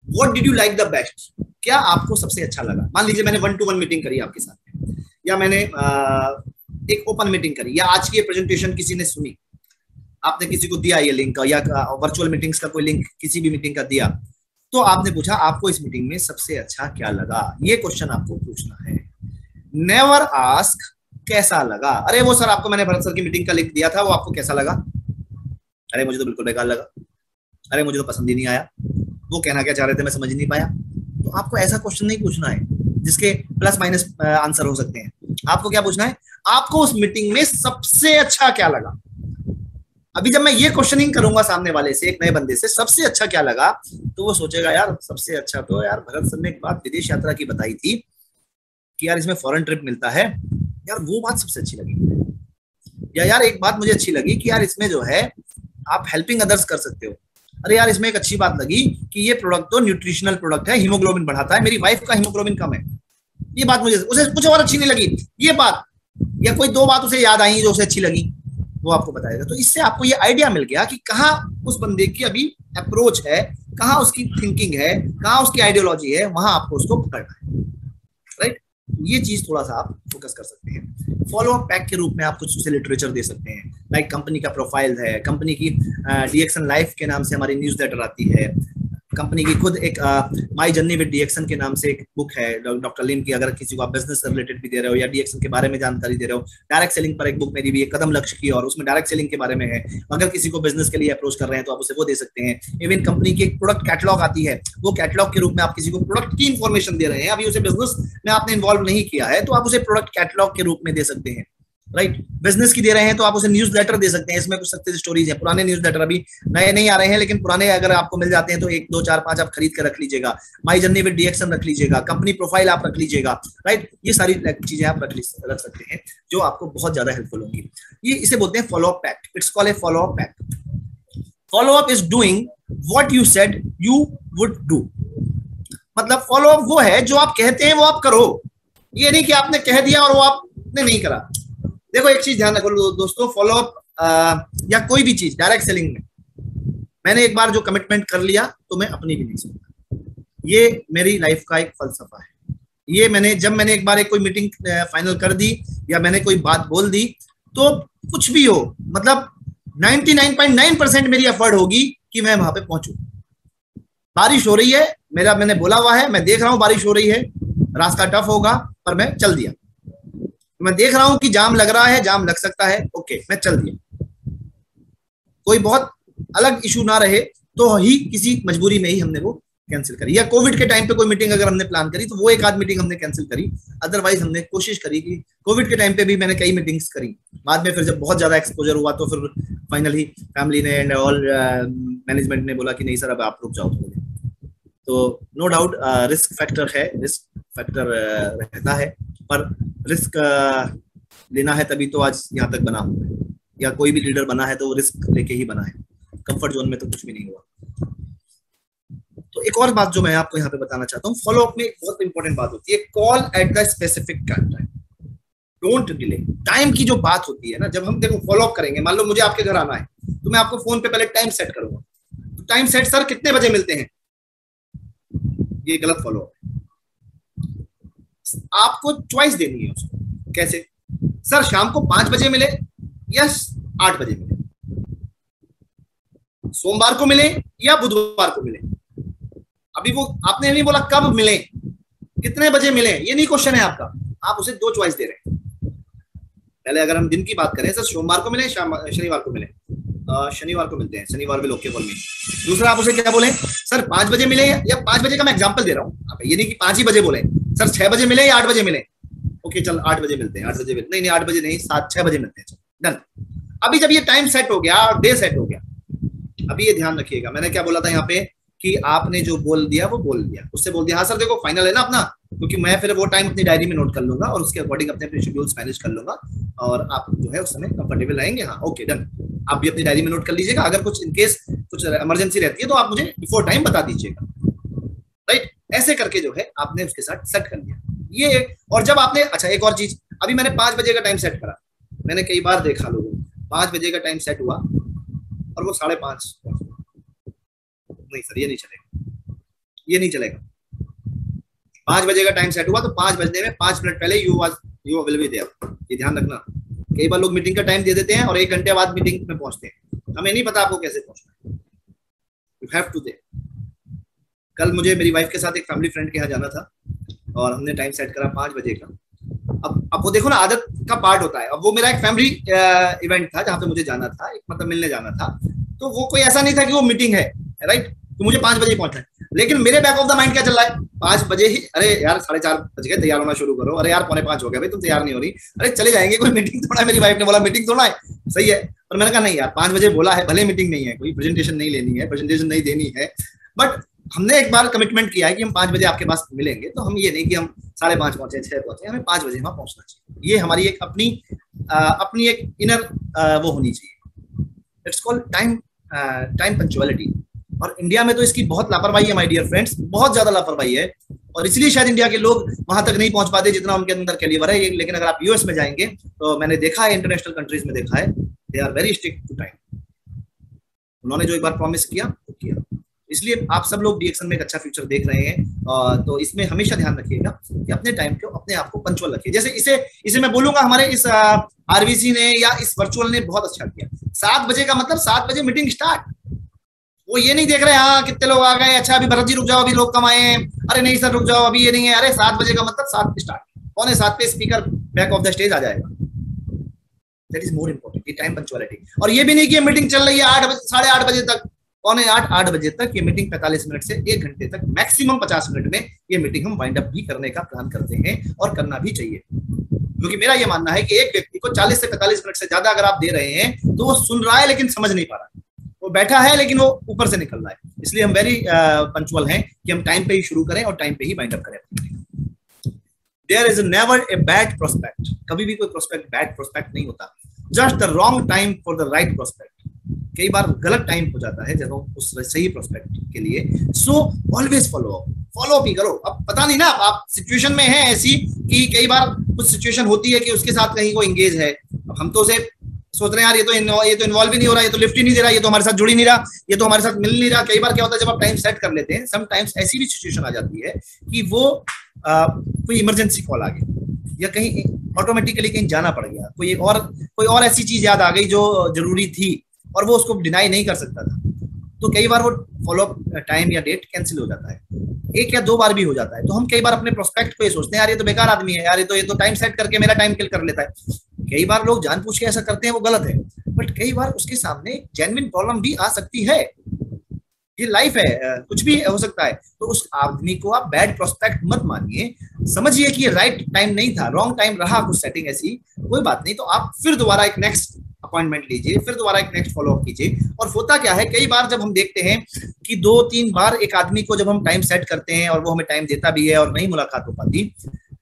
What did you like the best? क्या आपको सबसे अच्छा लगा? मान लीजिए मैंने 1 to 1 मीटिंग करी आपके साथ में, या मैंने एक ओपन मीटिंग करी, या आज की प्रेजेंटेशन किसी ने सुनी, आपने किसी को दिया ये लिंक, या वर्चुअल मीटिंग्स का कोई लिंक किसी भी मीटिंग का दिया, तो आपने पूछा आपको इस मीटिंग में सबसे अच्छा क्या लगा? ये क्वेश्चन आपको पूछना है। नेवर आस्क कैसा लगा। अरे वो सर आपको मैंने भरत सर की मीटिंग का लिंक दिया था, वो आपको कैसा लगा? अरे मुझे तो बिल्कुल बेकार लगा, अरे मुझे तो पसंद ही नहीं आया, वो कहना क्या चाह रहे थे मैं समझ नहीं पाया। तो आपको ऐसा क्वेश्चन नहीं पूछना है जिसके प्लस माइनस आंसर हो सकते हैं। आपको क्या पूछना है? आपको उस मीटिंग में सबसे अच्छा क्या लगा? अभी जब मैं ये क्वेश्चनिंग करूंगा सामने वाले से, एक नए बंदे से, सबसे अच्छा क्या लगा, तो वो सोचेगा यार सबसे अच्छा तो यार भरत सर ने एक बात विदेश यात्रा की बताई थी कि यार इसमें फॉरेन ट्रिप मिलता है, यार वो बात सबसे अच्छी लगी। या यार एक बात मुझे अच्छी लगी कि यार इसमें जो है आप हेल्पिंग अदर्स कर सकते हो। अरे यार इसमें एक अच्छी बात लगी कि ये प्रोडक्ट तो न्यूट्रिशनल प्रोडक्ट है, हीमोग्लोबिन बढ़ाता है, मेरी वाइफ का हीमोग्लोबिन कम है, ये बात मुझे, उसे कुछ और अच्छी नहीं लगी ये बात, या कोई 2 बात उसे याद आई जो उसे अच्छी लगी, वो आपको बताएगा। तो इससे आपको ये आइडिया मिल गया कि कहाँ उस बंदे की अभी अप्रोच है, कहाँ उसकी थिंकिंग है, कहाँ उसकी आइडियोलॉजी है, वहां आपको उसको पकड़ना है, राइट। ये चीज थोड़ा सा आप फोकस कर सकते हैं। फॉलोअप पैक के रूप में आप कुछ उसे लिटरेचर दे सकते हैं, लाइक कंपनी का प्रोफाइल है, कंपनी की डीएक्सन लाइफ के नाम से हमारी न्यूज़लेटर आती है, कंपनी की खुद एक माई जर्नी विद डीएक्सन के नाम से एक बुक है डॉक्टर लिम की। अगर किसी को आप बिजनेस से रिलेटेड भी दे रहे हो या डीएक्सन के बारे में जानकारी दे रहे हो, डायरेक्ट सेलिंग पर एक बुक मेरी भी है, कदम लक्ष्य की, और उसमें डायरेक्ट सेलिंग के बारे में है। अगर किसी को बिजनेस के लिए अप्रोच कर रहे हैं तो आप उसे वो दे सकते हैं। इवन कंपनी की एक प्रोडक्ट कैटलॉग आती है, वो कैटलॉग के रूप में आप किसी को प्रोडक्ट की इंफॉर्मेशन दे रहे हैं, अभी उसे बिजनेस में आपने इन्वॉल्व नहीं किया है, तो आप उसे प्रोडक्ट कैटलॉग के रूप में दे सकते हैं, राइट। बिजनेस की दे रहे हैं तो आप उसे न्यूज लेटर दे सकते हैं। इसमें कुछ सक्सेस स्टोरीज है, पुराने न्यूज लेटर अभी नए नहीं आ रहे हैं, लेकिन पुराने अगर आपको मिल जाते हैं तो 1 2 4 5 आप खरीद कर रख लीजिएगा। माई जर्नी विद डीएक्सन रख लीजिएगा, कंपनी प्रोफाइल आप रख लीजिएगा, राइट। ये सारी चीजें आप रख सकते हैं जो आपको बहुत ज्यादा हेल्पफुल होंगी। ये इसे बोलते हैं follow up pact. It's called a follow up pact. Follow up is doing what you said you would do. मतलब फॉलो अप वो है जो आप कहते हैं वो आप करो, ये नहीं कि आपने कह दिया और वो आपने नहीं करा। देखो एक चीज ध्यान रखो दोस्तों, फॉलो अप या कोई भी चीज डायरेक्ट सेलिंग में मैंने एक बार जो कमिटमेंट कर लिया तो मैं अपनी भी नहीं सकता। ये मेरी लाइफ का एक फलसफा है। ये जब मैंने एक बार कोई मीटिंग फाइनल कर दी या मैंने कोई बात बोल दी, तो कुछ भी हो, मतलब 99.9% मेरी एफर्ट होगी कि मैं वहां पे पहुंचू। बारिश हो रही है, मैंने बोला हुआ है, मैं देख रहा हूं बारिश हो रही है, रास्ता टफ होगा, पर मैं चल दिया। मैं देख रहा हूं कि जाम लग रहा है, जाम लग सकता है, ओके मैं चल दिया। कोई बहुत अलग इशू ना रहे तो ही किसी मजबूरी में ही हमने वो कैंसिल करी। या कोविड के टाइम पे कोई मीटिंग अगर हमने प्लान करी तो वो एक आध मीटिंग हमने कैंसिल करी, अदरवाइज हमने कोशिश करी कि कोविड के टाइम पे भी मैंने कई मीटिंग्स करी। बाद में फिर जब बहुत ज्यादा एक्सपोजर हुआ तो फिर फाइनली फैमिली ने एंड ऑल मैनेजमेंट ने बोला कि नहीं सर अब आप रुक जाओ थोड़े। तो नो डाउट रिस्क फैक्टर है, रिस्क फैक्टर रहता है, पर रिस्क लेना है तभी तो आज यहाँ तक बना हूँ, या कोई भी लीडर बना है तो रिस्क लेके ही बना है। कंफर्ट जोन में तो कुछ भी नहीं हुआ। तो एक और बात जो मैं आपको यहाँ पे बताना चाहता हूँ, फॉलो अप में एक बहुत इंपॉर्टेंट बात होती है, call at the specific time, don't delay. Time की जो बात होती है ना, जब हम देखो फॉलो अप करेंगे, मान लो मुझे आपके घर आना है तो मैं आपको फोन पे पहले टाइम सेट करूंगा। तो टाइम सेट सर कितने बजे मिलते हैं, ये गलत फॉलो अप है। आपको चॉइस देनी है उसको, कैसे सर शाम को 5 बजे मिले या 8 बजे मिले, सोमवार को मिले या बुधवार को मिले। अभी वो आपने नहीं बोला कब मिले, कितने बजे मिले, ये नहीं क्वेश्चन है आपका, आप उसे 2 चॉइस दे रहे हैं। पहले अगर हम दिन की बात करें, सर सोमवार को मिले, शनिवार को मिले, शनिवार को मिलते हैं, शनिवार विल ओके फॉर मी। दूसरा आप उसे क्या बोले, सर 5 बजे मिले या 5 बजे का मैं एग्जांपल दे रहा हूँ, ये नहीं कि 5 ही बजे बोले, सर 6 बजे मिले या 8 बजे मिले, ओके चल 8 बजे मिलते हैं, 8 बजे नहीं 8 बजे नहीं 6 बजे मिलते हैं, डन। अभी जब ये टाइम सेट हो गया, डे सेट हो गया, अभी ये ध्यान रखिएगा, मैंने क्या बोला था यहाँ पे कि आपने जो बोल दिया वो बोल दिया, उससे बोल दिया हाँ सर देखो फाइनल है ना अपना, क्योंकि मैं फिर वो टाइम अपनी डायरी में नोट कर लूंगा और उसके अकॉर्डिंग अपने शेड्यूल्स मैनेज कर लूंगा और आप जो है उस समय कंफर्टेबल रहेंगे। हाँ ओके डन, आप भी अपनी डायरी में नोट कर लीजिएगा, अगर कुछ इनकेस कुछ इमरजेंसी रहती है तो आप मुझे बिफोर टाइम बता दीजिएगा, राइट। ऐसे करके जो है आपने उसके साथ सेट कर लिया ये। और जब आपने, अच्छा एक और चीज, अभी मैंने 5 बजे का टाइम सेट करा, मैंने कई बार देखा लोगों, 5 बजे का टाइम सेट हुआ और वो 5:30, नहीं सर ये नहीं चलेगा, ये नहीं चलेगा। 5 बजे का टाइम सेट हुआ तो 5 बजने में 5 मिनट पहले यू विल बी देयर, ये ध्यान रखना। कई बार लोग मीटिंग का टाइम दे देते हैं और 1 घंटे बाद मीटिंग में पहुंचते हैं, हमें नहीं पता आपको कैसे पहुंचना है, यू हैव टू दे। कल मुझे मेरी वाइफ के साथ एक फैमिली फ्रेंड के यहाँ जाना था और हमने टाइम सेट करा 5 बजे का। अब वो देखो ना, आदत का पार्ट होता है। अब वो मेरा एक फैमिली इवेंट था जहाँ पे मुझे जाना था, एक मतलब मिलने जाना था, तो वो कोई ऐसा नहीं था कि वो मीटिंग है, राइट, तो मुझे 5 बजे पहुंचना है। लेकिन मेरे बैक ऑफ द माइंड क्या चल रहा है, 5 बजे ही, अरे यार 4:30 बज गए, तैयार होना शुरू करो, अरे यार 4:45 हो गया भाई, तुम तैयार नहीं हो रही, अरे चले जाएंगे, कोई मीटिंग थोड़ा है। मेरी वाइफ ने बोला मीटिंग थोड़ा है, सही है, और मैंने कहा नहीं यार 5 बजे बोला है, भले मीटिंग नहीं है, कोई प्रेजेंटेशन नहीं लेनी है, प्रेजेंटेशन नहीं देनी है, बट हमने एक बार कमिटमेंट किया है कि हम 5 बजे आपके पास मिलेंगे, तो हम ये नहीं कि हम 5:30 पहुंचे, 6 पहुंचे, हमें 5 बजे वहां पहुंचना चाहिए। ये हमारी एक अपनी एक इनर वो होनी चाहिए, इट्स कॉल्ड टाइम पंक्चुअलिटी। और इंडिया में तो इसकी बहुत लापरवाही है माय डियर फ्रेंड्स, बहुत ज्यादा लापरवाही है, और इसलिए शायद इंडिया के लोग वहां तक नहीं पहुंच पाते जितना उनके अंदर कैलिबर है। लेकिन अगर आप यूएस में जाएंगे तो मैंने देखा है, इंटरनेशनल कंट्रीज में देखा है, they are very strict to time. उन्होंने जो एक बार प्रॉमिस किया वो किया। इसलिए आप सब लोग डीएक्सन में एक अच्छा फ्यूचर देख रहे हैं, तो इसमें हमेशा ध्यान रखिएगा कि अपने टाइम को, अपने आप को पंचुअल रखिए। जैसे इसे मैं बोलूंगा, हमारे इस आरवीसी ने या इस वर्चुअल ने बहुत अच्छा किया। 7 बजे का मतलब 7 बजे मीटिंग स्टार्ट, वो ये नहीं देख रहे हाँ कितने लोग आ गए, अच्छा अभी भरत जी रुक जाओ, अभी लोग कम आए हैं, अरे नहीं सर रुक जाओ अभी ये नहीं है, अरे 7 बजे का मतलब 7 स्टार्ट, 6:45 पे speaker back of the stage आ जाएगा। That is more important, time punctuality. और ये भी नहीं कि मीटिंग चल रही है 8 बजे 8:30 बजे तक, 7:45 8 बजे तक ये मीटिंग 45 मिनट से 1 घंटे तक, मैक्सिमम 50 मिनट में ये मीटिंग हम वाइंड अप भी करने का प्लान करते हैं और करना भी चाहिए। क्योंकि मेरा ये मानना है कि एक व्यक्ति को 40 से 45 मिनट से ज्यादा अगर आप दे रहे हैं तो वो सुन रहा है लेकिन समझ नहीं पा रहा है, वो बैठा है लेकिन वो ऊपर से निकल रहा है। इसलिए हम वेरी पंक्चुअल हैं कि हम टाइम पे ही शुरू करें और टाइम पे ही वाइंड अप करें। There is never a bad prospect, कभी भी कोई प्रोस्पेक्ट बैड प्रोस्पेक्ट नहीं होता, just the wrong time for the right prospect. कई बार गलत टाइम हो जाता है जब हम उस सही प्रोस्पेक्ट के लिए। सो ऑलवेज फॉलो भी करो। अब पता नहीं ना आप सिचुएशन में है ऐसी कि कई बार कुछ सिचुएशन होती है कि उसके साथ कहीं वो एंगेज है, अब हम तो उसे सोच रहे हैं यार ये तो इन्वॉल्व ही नहीं हो रहा, ये तो लिफ्ट ही नहीं दे रहा, ये तो हमारे साथ जुड़ ही नहीं रहा, ये तो हमारे साथ मिल नहीं रहा। कई बार क्या होता है जब आप टाइम सेट कर लेते हैं, समटाइम्स ऐसी भी सिचुएशन आ जाती है कि वो कोई इमरजेंसी कॉल आ गई या कहीं ऑटोमेटिकली कहीं जाना पड़ गया, कोई और ऐसी चीज याद आ गई जो जरूरी थी और वो उसको डिनाई नहीं कर सकता था, तो कई बार वो फॉलोअप टाइम या डेट कैंसिल हो जाता है। 1 या 2 बार भी हो जाता है। तो हम कई बार अपने प्रोस्पेक्ट को ये सोचते हैं यार ये तो बेकार आदमी है, यार ये तो टाइम सेट करके मेरा टाइम किल कर लेता है। कई बार लोग जानबूझ के ऐसा करते हैं, वो गलत है, बट कई बार उसके सामने जेन्युइन प्रॉब्लम भी आ सकती है। ये लाइफ है, कुछ भी हो सकता है। तो उस आदमी को आप बैड प्रोस्पेक्ट मत मानिए, समझिए कि ये राइट टाइम नहीं था, रॉन्ग टाइम रहा, कुछ सेटिंग ऐसी, कोई बात नहीं। तो आप फिर दोबारा एक नेक्स्ट अपॉइंटमेंट लीजिए, फिर दोबारा एक नेक्स्ट फॉलोअप कीजिए। और होता क्या है, कई बार जब हम देखते हैं कि 2-3 बार एक आदमी को जब हम टाइम सेट करते हैं और वो हमें टाइम देता भी है और नहीं मुलाकात हो पाती,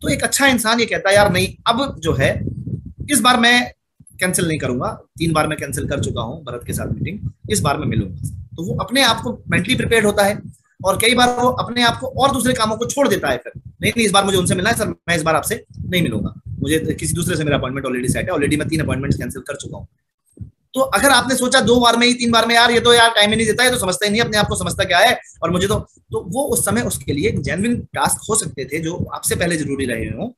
तो एक अच्छा इंसान ये कहता है यार नहीं, अब जो है इस बार मैं कैंसिल नहीं करूंगा, 3 बार मैं कैंसिल कर चुका हूं भरत के साथ मीटिंग, इस बार मैं मिलूंगा। तो वो अपने आप को मेंटली प्रिपेयर्ड होता है और कई बार वो अपने आप को और दूसरे कामों को छोड़ देता है। फिर नहीं इस बार मुझे उनसे मिलना है सर, मैं इस बार आपसे नहीं मिलूंगा, मुझे किसी दूसरे से मेरा अपॉइंटमेंट ऑलरेडी सेट है, ऑलरेडी मैं 3 अपॉइंटमेंट कैंसिल कर चुका हूँ। तो अगर आपने सोचा 2 बार में ही 3 बार में यार ये तो यार टाइम ही नहीं देता है, तो समझता ही नहीं अपने आप को, समझता क्या है और मुझे तो वो उस समय उसके लिए जेन्युइन टास्क हो सकते थे जो आपसे पहले जरूरी रहे हों।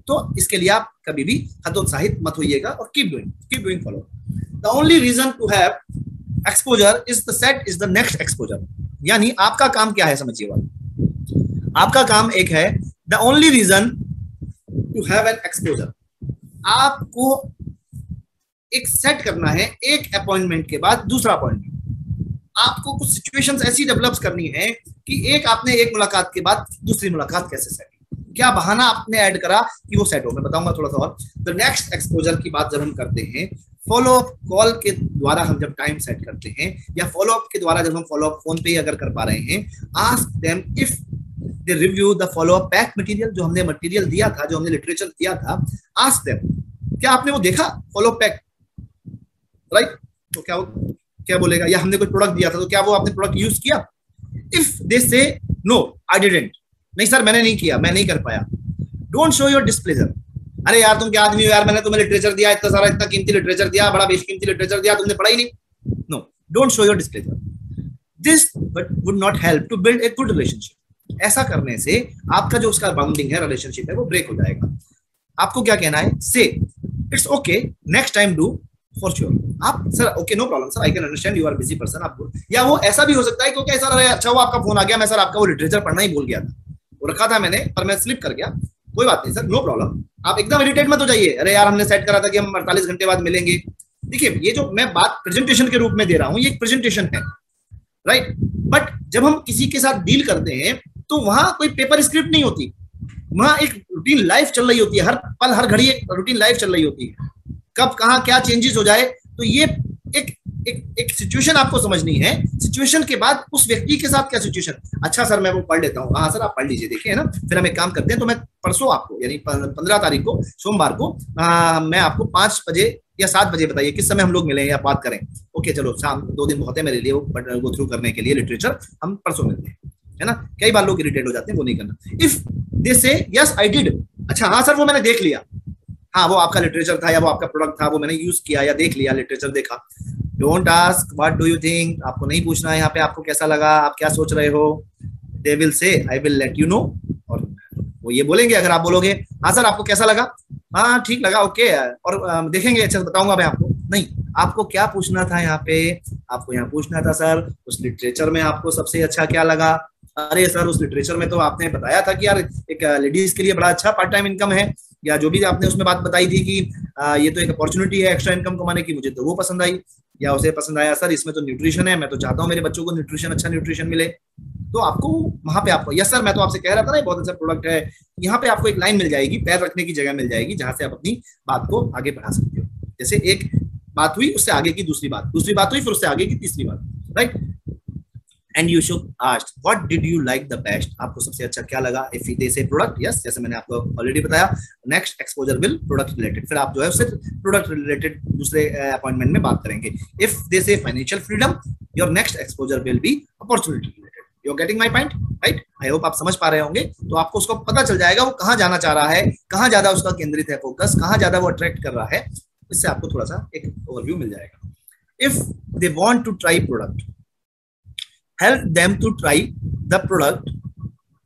तो इसके लिए आप कभी भी हतोत्साहित मत होइएगा और keep doing follow. The only reason to have exposure is the set is the next exposure. यानी आपका काम क्या है, समझिए बात, आपका काम एक है, the only reason to have an exposure, आपको एक सेट करना है एक अपॉइंटमेंट के बाद दूसरा अपॉइंटमेंट। आपको कुछ सिचुएशंस ऐसी डेवलप करनी है कि आपने एक मुलाकात के बाद दूसरी मुलाकात कैसे सेट, क्या बहाना आपने ऐड करा कि वो सेट हो। मैं बताऊंगा थोड़ा सा और। द नेक्स्ट एक्सपोजर की बात जब हम करते हैं, फॉलोअप कॉल के द्वारा हम जब टाइम सेट करते हैं या फॉलोअप के द्वारा जब हम फॉलोअप फोन पे ही अगर कर पा रहे हैं, ask them if they review the follow up pack material, जो हमने मटेरियल दिया था, जो हमने लिटरेचर दिया था, आस्क देम क्या आपने वो देखा फॉलोअप पैक, राइट? तो क्या बोलेगा, या हमने कोई प्रोडक्ट दिया था तो क्या वो आपने प्रोडक्ट यूज किया? इफ दे से नो आई डिडंट, नहीं सर मैंने नहीं किया, मैं नहीं कर पाया, डोंट शो योर डिस्प्लेजर। अरे यार तुम क्या आदमी हो यार, मैंने तुम्हें लिटरेचर दिया, इतना सारा इतना कीमती लिटरेचर दिया, बड़ा बेशकीमती लिटरेचर दिया, तुमने पढ़ा ही नहीं। No, don't show your displeasure, this but would not help to build a good relationship. ऐसा करने से आपका जो उसका बाउंडिंग है, रिलेशनशिप है, वो ब्रेक हो जाएगा। आपको क्या कहना है, say it's okay next time do for sure. आप sir okay no problem sir, I can understand you are busy person, आपको, या वो ऐसा भी हो सकता है क्योंकि ऐसा अच्छा वो आपका फोन आ गया, मैं सर आपका वो लिटरेचर पढ़ना ही भूल गया था, वो रखा था मैंने पर मैं स्लिप कर गया, कोई बात नहीं सर, नो प्रॉब्लम। आप एकदम इरिटेट मत हो जाइए, अरे यार हमने सेट करा था कि हम 48 घंटे बाद मिलेंगे। देखिए ये जो मैं बात प्रेजेंटेशन के रूप में दे रहा हूं, ये एक प्रेजेंटेशन है, राइट? बट जब हम किसी के साथ डील करते हैं तो वहां कोई पेपर स्क्रिप्ट नहीं होती, वहां एक रूटीन लाइफ चल रही होती है, हर पल हर घड़ी एक रूटीन लाइफ चल रही होती है। कब कहां क्या चेंजेस हो जाए, तो ये एक सिचुएशन आपको समझनी है। सिचुएशन के बाद उस व्यक्ति के साथ क्या सिचुएशन, अच्छा सर मैं वो पढ़ लेता हूँ, हाँ सर आप पढ़ लीजिए, देखिए है ना। फिर हम एक काम करते हैं, तो मैं परसों आपको यानी 15 तारीख को सोमवार को मैं आपको 5 बजे या 7 बजे, बताइए किस समय हम लोग मिलें या बात करें। ओके चलो, शाम 2 दिन बहुत है मेरे लिए वो थ्रू करने के लिए लिटरेचर, हम परसों मिलते हैं, है ना। कई बार लोग इरिटेट हो जाते हैं, वो नहीं करना। इफ दे से यस आई डिड, अच्छा हाँ सर वो मैंने देख लिया, हाँ वो आपका लिटरेचर था या वो आपका प्रोडक्ट था, वो मैंने यूज किया या देख लिया, लिटरेचर देखा। Don't ask what do you think, आपको नहीं पूछना है यहाँ पे आपको कैसा लगा, आप क्या सोच रहे हो। They will say I will let you know, और वो ये बोलेंगे, अगर आप बोलोगे हाँ सर आपको कैसा लगा, हाँ ठीक लगा ओके, और देखेंगे अच्छा बताऊंगा मैं आपको, नहीं आपको क्या पूछना था यहाँ पे? आपको यहाँ पूछना था सर उस लिटरेचर में आपको सबसे अच्छा क्या लगा? अरे सर उस लिटरेचर में तो आपने बताया था कि यार एक लेडीज के लिए बड़ा अच्छा पार्ट टाइम इनकम है, या जो भी आपने उसमें बात बताई थी कि ये तो एक अपॉर्चुनिटी है एक्स्ट्रा इनकम कमाने की, मुझे तो वो पसंद आई। या उसे पसंद आया सर इसमें तो न्यूट्रिशन है, मैं तो चाहता हूँ मेरे बच्चों को न्यूट्रिशन, अच्छा न्यूट्रिशन मिले। तो आपको वहां पे आपको, यस सर मैं तो आपसे कह रहा था ना बहुत अच्छा प्रोडक्ट है, यहाँ पे आपको एक लाइन मिल जाएगी, पैर रखने की जगह मिल जाएगी, जहां से आप अपनी बात को आगे बढ़ा सकते हो। जैसे एक बात हुई उससे आगे की दूसरी बात हुई फिर उससे आगे की तीसरी बात, right? And you should ask what did you like the best, आपको सबसे अच्छा क्या लगा? इफ दे से प्रोडक्ट, यस जैसे मैंने आपको ऑलरेडी बताया, next exposure will product related, फिर आप जो है उससे प्रोडक्ट रिलेटेड दूसरे अपॉइंटमेंट में बात करेंगे। If they say financial freedom, your next exposure will be opportunity related. You are getting my point, right? I hope आप समझ पा रहे होंगे। तो आपको उसको पता चल जाएगा वो कहाँ जाना चाह रहा है, कहाँ ज्यादा उसका केंद्रित है फोकस, कहाँ ज्यादा वो अट्रैक्ट कर रहा है, इससे आपको थोड़ा सा एक ओवरव्यू मिल जाएगा। If they want to try product, help them to try the product,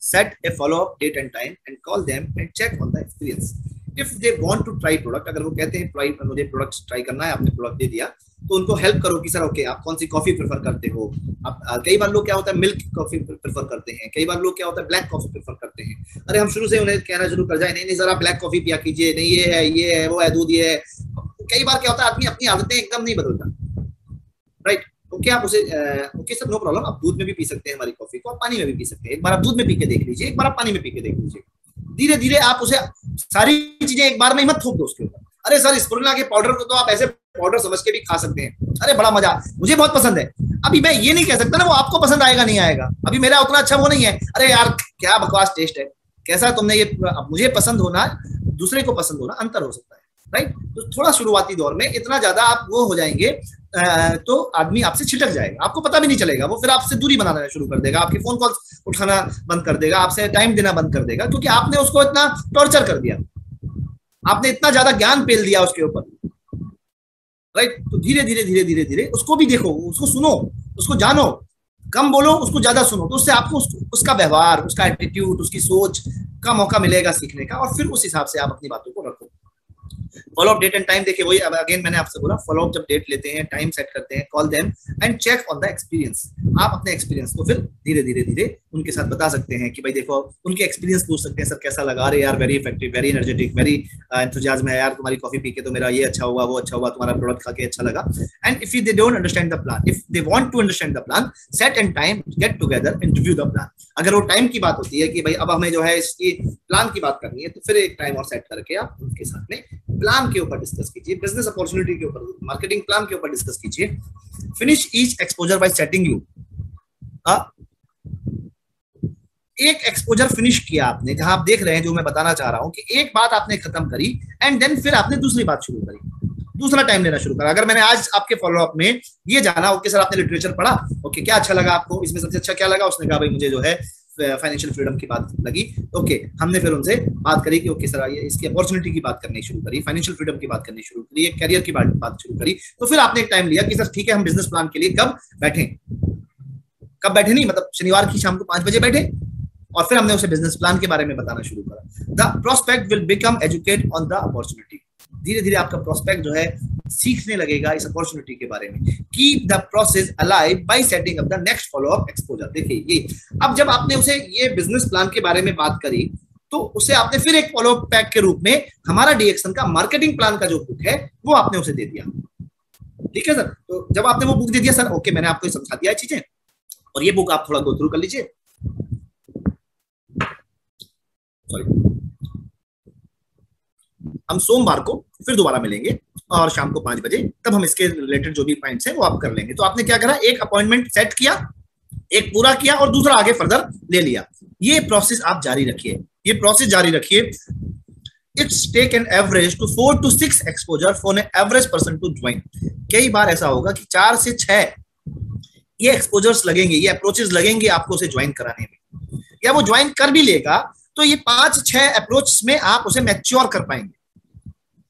set a follow-up date and time and call them and check on the experience. If they want to try product, अगर वो कहते हैं try, मुझे product try करना है, आपने product दे दिया, तो उनको हेल्प करो कि सर ओके आप कौन सी कॉफी प्रेफर करते हो। आप कई बार लोग क्या होता है मिल्क कॉफी प्रेफर करते हैं, कई बार लोग क्या होता है ब्लैक कॉफी प्रेफर करते हैं। अरे हम शुरू से उन्हें कहना शुरू कर जाए, नहीं नहीं सर आप ब्लैक कॉफी पिया कीजिए, नहीं ये है वो है दूध ये है। कई बार क्या होता है आदमी अपनी आदतें एकदम नहीं बदलता, राइट? ओके आप उसे ओके सर नो प्रॉब्लम, आप दूध में भी पी सकते हैं हमारी कॉफी को, आप पानी में भी पी सकते हैं, एक बार आप दूध में पी के देख लीजिए, एक बार आप पानी में पी के देख लीजिए। धीरे धीरे आप उसे सारी चीजें एक बार में ही मत थोप दो उसके ऊपर। अरे सर स्पिरुलिना के पाउडर को तो आप ऐसे पाउडर समझ के भी खा सकते हैं, अरे बड़ा मजा, मुझे बहुत पसंद है। अभी मैं ये नहीं कह सकता ना वो आपको पसंद आएगा नहीं आएगा, अभी मेरा उतना अच्छा वो नहीं है। अरे यार क्या बकवास टेस्ट है, कैसा तुमने ये, मुझे पसंद होना दूसरे को पसंद होना अंतर हो सकता है, राइट? तो थोड़ा शुरुआती दौर में इतना ज्यादा आप वो हो जाएंगे तो आदमी आपसे छिटक जाएगा, आपको पता भी नहीं चलेगा, वो फिर आपसे दूरी बनाना शुरू कर देगा, आपके फोन कॉल्स उठाना बंद कर देगा, आपसे टाइम देना बंद कर देगा, क्योंकि आपने उसको इतना टॉर्चर कर दिया, आपने इतना ज्यादा ज्ञान पेल दिया उसके ऊपर, राइट? तो धीरे धीरे धीरे धीरे धीरे उसको भी देखो, उसको सुनो, उसको जानो, कम बोलो उसको ज्यादा सुनो, तो उससे आपको उसका व्यवहार, उसका एटीट्यूड, उसकी सोच का मौका मिलेगा सीखने का, और फिर उस हिसाब से आप अपनी बातों को रखो। Follow up date and time, देखिए वही अगेन मैंने आपसे बोला, फॉलो अप जब डेट लेते हैं, टाइम सेट करते हैं, call them and check on the experience. आप अपने एक्सपीरियंस को फिर धीरे धीरे धीरे उनके साथ बता सकते हैं कि भाई देखो, उनके एक्सपीरियंस पूछ सकते हैं, सर कैसा लगा, अरे यार very effective, very energetic, very enthusiasm है यार, तुम्हारी कॉफी पी के तो मेरा ये अच्छा हुआ, वो अच्छा हुआ, तुम्हारा प्रोडक्ट खा के अच्छा लगा। And if they don't understand the plan, if they want to understand the plan, set and time, get together and review the plan. अगर वो टाइम की बात होती है कि भाई अब हमें जो है इसकी प्लान की बात करनी है, तो फिर एक टाइम और सेट करके आप उनके साथ में प्लान के ऊपर डिस्कस कीजिए, बिजनेस अपॉर्चुनिटी के ऊपर, मार्केटिंग प्लान के ऊपर डिस्कस कीजिए। Finish each exposure bye setting you, एक एक्सपोजर फिनिश किया आपने, जहां आप देख रहे हैं जो मैं बताना चाह रहा हूं कि एक बात आपने खत्म करी एंड देन फिर आपने दूसरी बात शुरू करी, दूसरा टाइम लेना शुरू करा। अगर मैंने आज आपके फॉलोअप में ये जाना, ओके सर आपने लिटरेचर पढ़ा, ओके क्या अच्छा लगा आपको, इसमें सबसे अच्छा क्या लगा, उसने कहा भाई मुझे जो है फाइनेंशियल फ्रीडम की बात लगी, ओके हमने फिर उनसे बात करी कि ओके सर ये इसकी अपॉर्चुनिटी की बात करनी शुरू करी, फाइनेंशियल फ्रीडम की बात करनी शुरू करी, कैरियर की बात शुरू करी। तो फिर आपने एक टाइम लिया कि सर ठीक है हम बिजनेस प्लान के लिए कब बैठे, कब बैठे नहीं मतलब शनिवार की शाम को 5 बजे बैठे, और फिर हमने उसे बिजनेस प्लान के बारे में बताना शुरू करा। The prospect will become educate on the opportunity, धीरे धीरे आपका प्रोस्पेक्ट जो है सीखने लगेगा इस अपॉर्चुनिटी के बारे में। Keep the process alive bye setting up the next follow up exposure. देखिए ये अब जब आपने उसे ये बिजनेस प्लान के बारे में बात करी, तो उसे आपने फिर एक फॉलोअप पैक के रूप में हमारा डीएक्सन का मार्केटिंग प्लान का जो बुक है वो आपने उसे दे दिया, ठीक है सर? तो जब आपने वो बुक दे दिया, सर ओके मैंने आपको समझा दिया चीजें, और ये बुक आप थोड़ा गो थ्रू कर लीजिए। हम सोमवार को फिर दोबारा मिलेंगे और शाम को 5 बजे, तब हम इसके रिलेटेड जो भी पॉइंट्स हैं वो आप कर लेंगे। तो आपने क्या करा, एक अपॉइंटमेंट सेट किया, एक पूरा किया और दूसरा आगे फर्दर ले लिया। ये प्रोसेस आप जारी रखिए, ये प्रोसेस जारी रखिए। It's take an average to 4 to 6 exposure for an average person to join. कई बार ऐसा होगा कि 4 से 6 ये एक्सपोजर्स लगेंगे, ये अप्रोचेस लगेंगे आपको उसे ज्वाइन कराने में, या वो ज्वाइन कर भी लेगा तो ये 5-6 अप्रोच में आप उसे मैच्योर कर पाएंगे,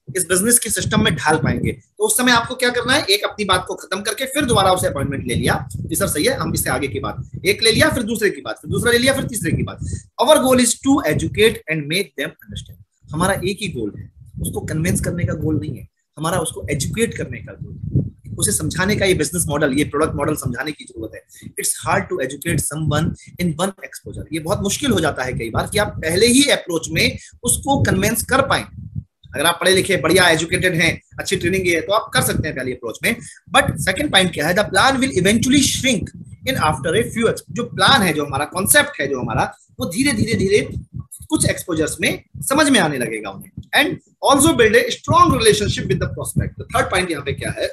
इस बिजनेस के सिस्टम में ढाल पाएंगे। तो उस समय आपको क्या करना है, एक अपनी बात को खत्म करके फिर दोबारा उसे अपॉइंटमेंट ले लिया कि सर सही है हम इससे आगे की बात, एक ले लिया फिर दूसरे की बात, फिर दूसरा ले लिया फिर तीसरे की बात। Our goal is to educate and make them understand. हमारा एक ही गोल है, उसको कन्विंस करने का गोल नहीं है, हमारा उसको एजुकेट करने का गोल है। उसे समझाने का, ये बिजनेस मॉडल, ये प्रोडक्ट मॉडल समझाने की जरूरत है। It's hard to educate someone in one exposure. ये बहुत मुश्किल हो जाता है कई बार कि आप पहले ही अप्रोच में उसको कन्विंस कर पाए। अगर आप पढ़े लिखे, बढ़िया एजुकेटेड हैं, अच्छी ट्रेनिंग है, तो आप कर सकते हैं पहली अप्रोच में। बट सेकंड पॉइंट क्या है, the plan will eventually shrink in after a few. जो प्लान है, जो हमारा कॉन्सेप्ट है, जो हमारा, वो धीरे धीरे धीरे कुछ एक्सपोजर्स में समझ में आने लगेगा उन्हें। And also build a strong relationship with the prospect. Third point यहाँ पे क्या है,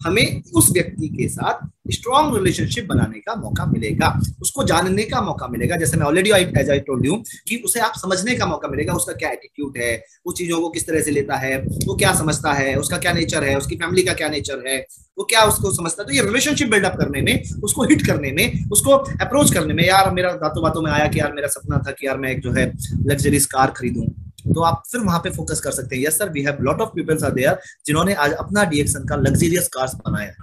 हमें उस व्यक्ति के साथ स्ट्रॉन्ग रिलेशनशिप बनाने का मौका मिलेगा, उसको जानने का मौका मिलेगा। जैसे मैं already as I told you कि उसे आप समझने का मौका मिलेगा, उसका क्या एटीट्यूड है, वो चीजों को किस तरह से लेता है, वो क्या समझता है, उसका क्या नेचर है, उसकी फैमिली का क्या नेचर है, वो क्या उसको समझता है। तो ये रिलेशनशिप बिल्डअप करने में, उसको हिट करने में, उसको अप्रोच करने में, यार मेरा बातों बातों में आया कि यार मेरा सपना था कि यार मैं एक जो है लग्जरीज कार खरीदूं, तो आप फिर वहां पे फोकस कर सकते हैं। Yes sir, we have lot of peoples are there जिन्होंने आज अपना डीएक्सन का लग्जरियस कार्स बनाया।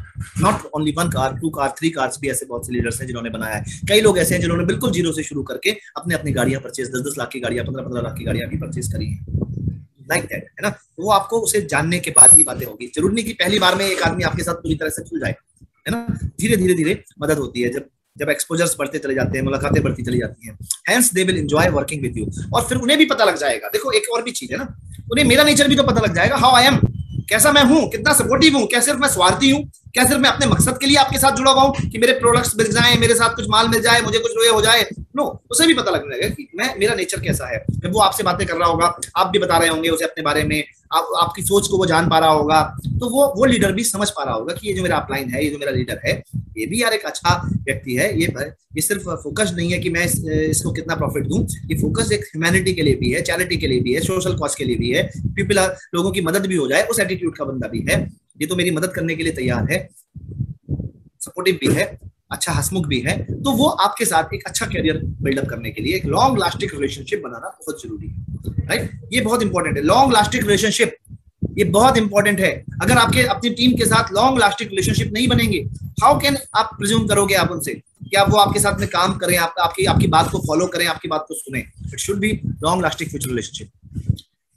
Not only 1 car, 2 car, 3 cars भी ऐसे बहुत से लीडर्स हैं जिन्होंने बनाया है। कई लोग ऐसे हैं जिन्होंने बिल्कुल जीरो से शुरू करके अपने अपनी गाड़ियां परचेज, 10-10 लाख की गाड़ियां, 15-15 लाख की गाड़ियां भी परचेज करी है। लाइक दैट, है ना। वो आपको उसे जानने के बाद ही बातें होगी। जरूरी नहीं कि पहली बार में एक आदमी आपके साथ पूरी तरह से खुल जाए, है ना। धीरे धीरे धीरे मदद होती है। जब एक्सपोजर्स बढ़ते चले जाते हैं, मुलाकातें बढ़ती चली जाती हैं, hence they will enjoy working with you. और फिर उन्हें भी पता लग जाएगा, देखो एक और भी चीज है ना, उन्हें मेरा नेचर भी तो पता लग जाएगा, हाउ आई एम, कैसा मैं हूं, कितना सपोर्टिव हूं, क्या सिर्फ मैं स्वार्थी हूं, क्या सिर्फ मैं अपने मकसद के लिए आपके साथ जुड़ा हुआ हूं कि मेरे प्रोडक्ट्स मिल जाएं, मेरे साथ कुछ माल मिल जाए, मुझे कुछ हो जाए। नो, उसे भी पता लगने लगेगा कि मेरा नेचर कैसा है। जब वो आपसे बातें कर रहा होगा, आप भी बता रहे होंगे उसे अपने बारे में, आपकी सोच को वो जान पा रहा होगा, तो वो लीडर भी समझ पा रहा होगा कि ये जो मेरा अपलाइन है, ये जो मेरा लीडर है, ये भी यार एक अच्छा व्यक्ति है। ये सिर्फ फोकस नहीं है कि मैं इसको कितना प्रॉफिट दूं, ये फोकस एक ह्यूमैनिटी के लिए भी है, चैरिटी के लिए भी है, सोशल कॉज के लिए भी है, लोगों की मदद भी हो जाए, उस एटीट्यूड का बंदा भी है। ये तो मेरी मदद करने के लिए तैयार है, सपोर्टिव भी है, अच्छा हंसमुख भी है। तो वो आपके साथ एक अच्छा करियर बिल्डअप करने के लिए एक लॉन्ग लास्टिंग रिलेशनशिप बनाना बहुत जरूरी है, राइट। ये बहुत इंपॉर्टेंट है, लॉन्ग लास्टिंग रिलेशनशिप, ये बहुत इंपॉर्टेंट है। अगर आपके अपनी टीम के साथ लॉन्ग लास्टिंग रिलेशनशिप नहीं बनेंगे, हाउ कैन आप प्रिज्यूम करोगे आप उनसे कि आप वो आपके साथ में काम करें, आपकी बात को फॉलो करें, आपकी बात को सुने। It should be long lasting future relationship.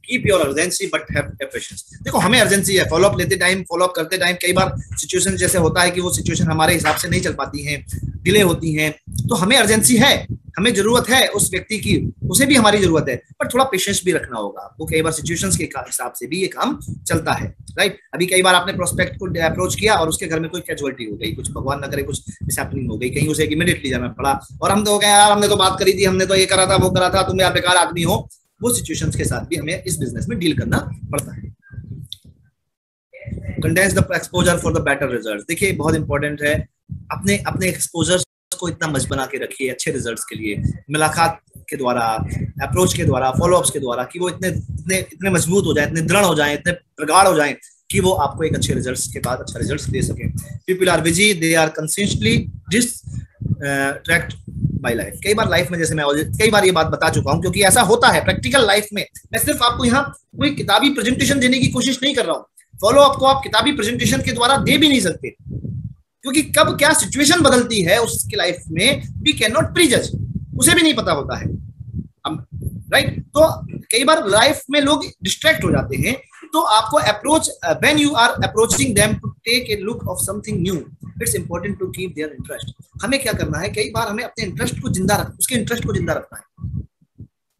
Keep your urgency but have patience. देखो हमें अर्जेंसी है, फॉलोअप लेते टाइम, फॉलोअप करते टाइम कई बार सिचुएशन जैसे होता है कि वो सिचुएशन हमारे हिसाब से नहीं चल पाती हैं, डिले होती हैं, तो हमें अर्जेंसी है, हमें जरूरत है उस व्यक्ति की, उसे भी हमारी जरूरत है, पर थोड़ा पेशेंस भी रखना होगा आपको। कई बार सिचुएशंस के हिसाब से भी ये काम चलता है, राइट। अभी कई बार आपने प्रोस्पेक्ट को अप्रोच किया और उसके घर में कोई कैजुअलिटी हो गई, कुछ भगवान न करे कुछ मिसहैपनिंग हो गई, कहीं उसे इमीडिएटली जाना पड़ा, और हम तो यार हमने तो बात करी थी, हमने तो ये करा था, वो करा था, तुम यार बेकार आदमी हो। वो सिचुएशंस के साथ भी हमें इस बिजनेस में डील करना पड़ता है। Condense the exposure for the better result. देखिए बहुत इंपॉर्टेंट है, अपने एक्सपोजर को इतना मजबूत बना के रखिए अच्छे रिजल्ट्स के लिए, मुलाकात के द्वारा, अप्रोच के द्वारा, फॉलोअप्स के द्वारा, कि वो इतने मजबूत हो जाए, इतने दृढ़ हो जाए, इतने प्रगाढ़ हो जाए कि वो आपको एक अच्छे रिजल्ट्स के बाद अच्छा रिजल्ट्स दे सके। People are busy, they are consistently distract by life. कई बार लाइफ में, जैसे मैं कई बार ये बात बता चुका हूं, क्योंकि ऐसा होता है प्रैक्टिकल लाइफ में। मैं सिर्फ आपको यहाँ कोई किताबी प्रेजेंटेशन देने की कोशिश नहीं कर रहा हूँ। फॉलो अप को आप किताबी प्रेजेंटेशन के द्वारा दे भी नहीं सकते, क्योंकि कब क्या सिचुएशन बदलती है उसकी लाइफ में, वी कैन नॉट प्रीजज, उसे भी नहीं पता होता है, राइट। तो कई बार लाइफ में लोग डिस्ट्रैक्ट हो जाते हैं, तो आपको approach, when you are approaching them to take a look of something new, it's important to keep their interest. हमें क्या करना है, कई बार हमें अपने इंटरेस्ट को जिंदा उसके इंटरेस्ट को जिंदा रखना है,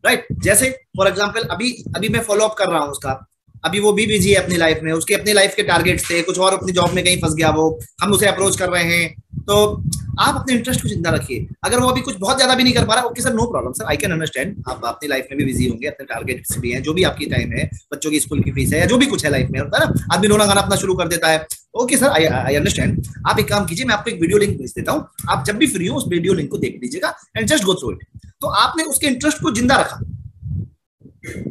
राइट। जैसे फॉर एग्जांपल अभी मैं फॉलो अप कर रहा हूँ उसका, अभी वो भी बिजी है अपनी लाइफ में, उसके अपनी लाइफ के टारगेट्स थे, कुछ और अपनी जॉब में कहीं फंस गया वो, हम उसे अप्रोच कर रहे हैं, तो आप अपने इंटरेस्ट को जिंदा रखिए। अगर वो अभी कुछ बहुत ज्यादा भी नहीं कर पा रहा, okay sir, no problem sir, I can understand, आप अपनी लाइफ में भी बिजी होंगे, अपने टारगेट्स भी हैं, जो भी आपकी टाइम है, बच्चों की स्कूल की फीस है, या जो भी कुछ है लाइफ में, होता है ना, आदमी रोना गाना अपना शुरू कर देता है। Okay sir, I understand. आप एक काम कीजिए, मैं आपको एक वीडियो लिंक भेज देता हूँ, आप जब भी फ्री हो उस वीडियो लिंक को देख लीजिएगा and just go through it. तो आपने उसके इंटरेस्ट को जिंदा रखा,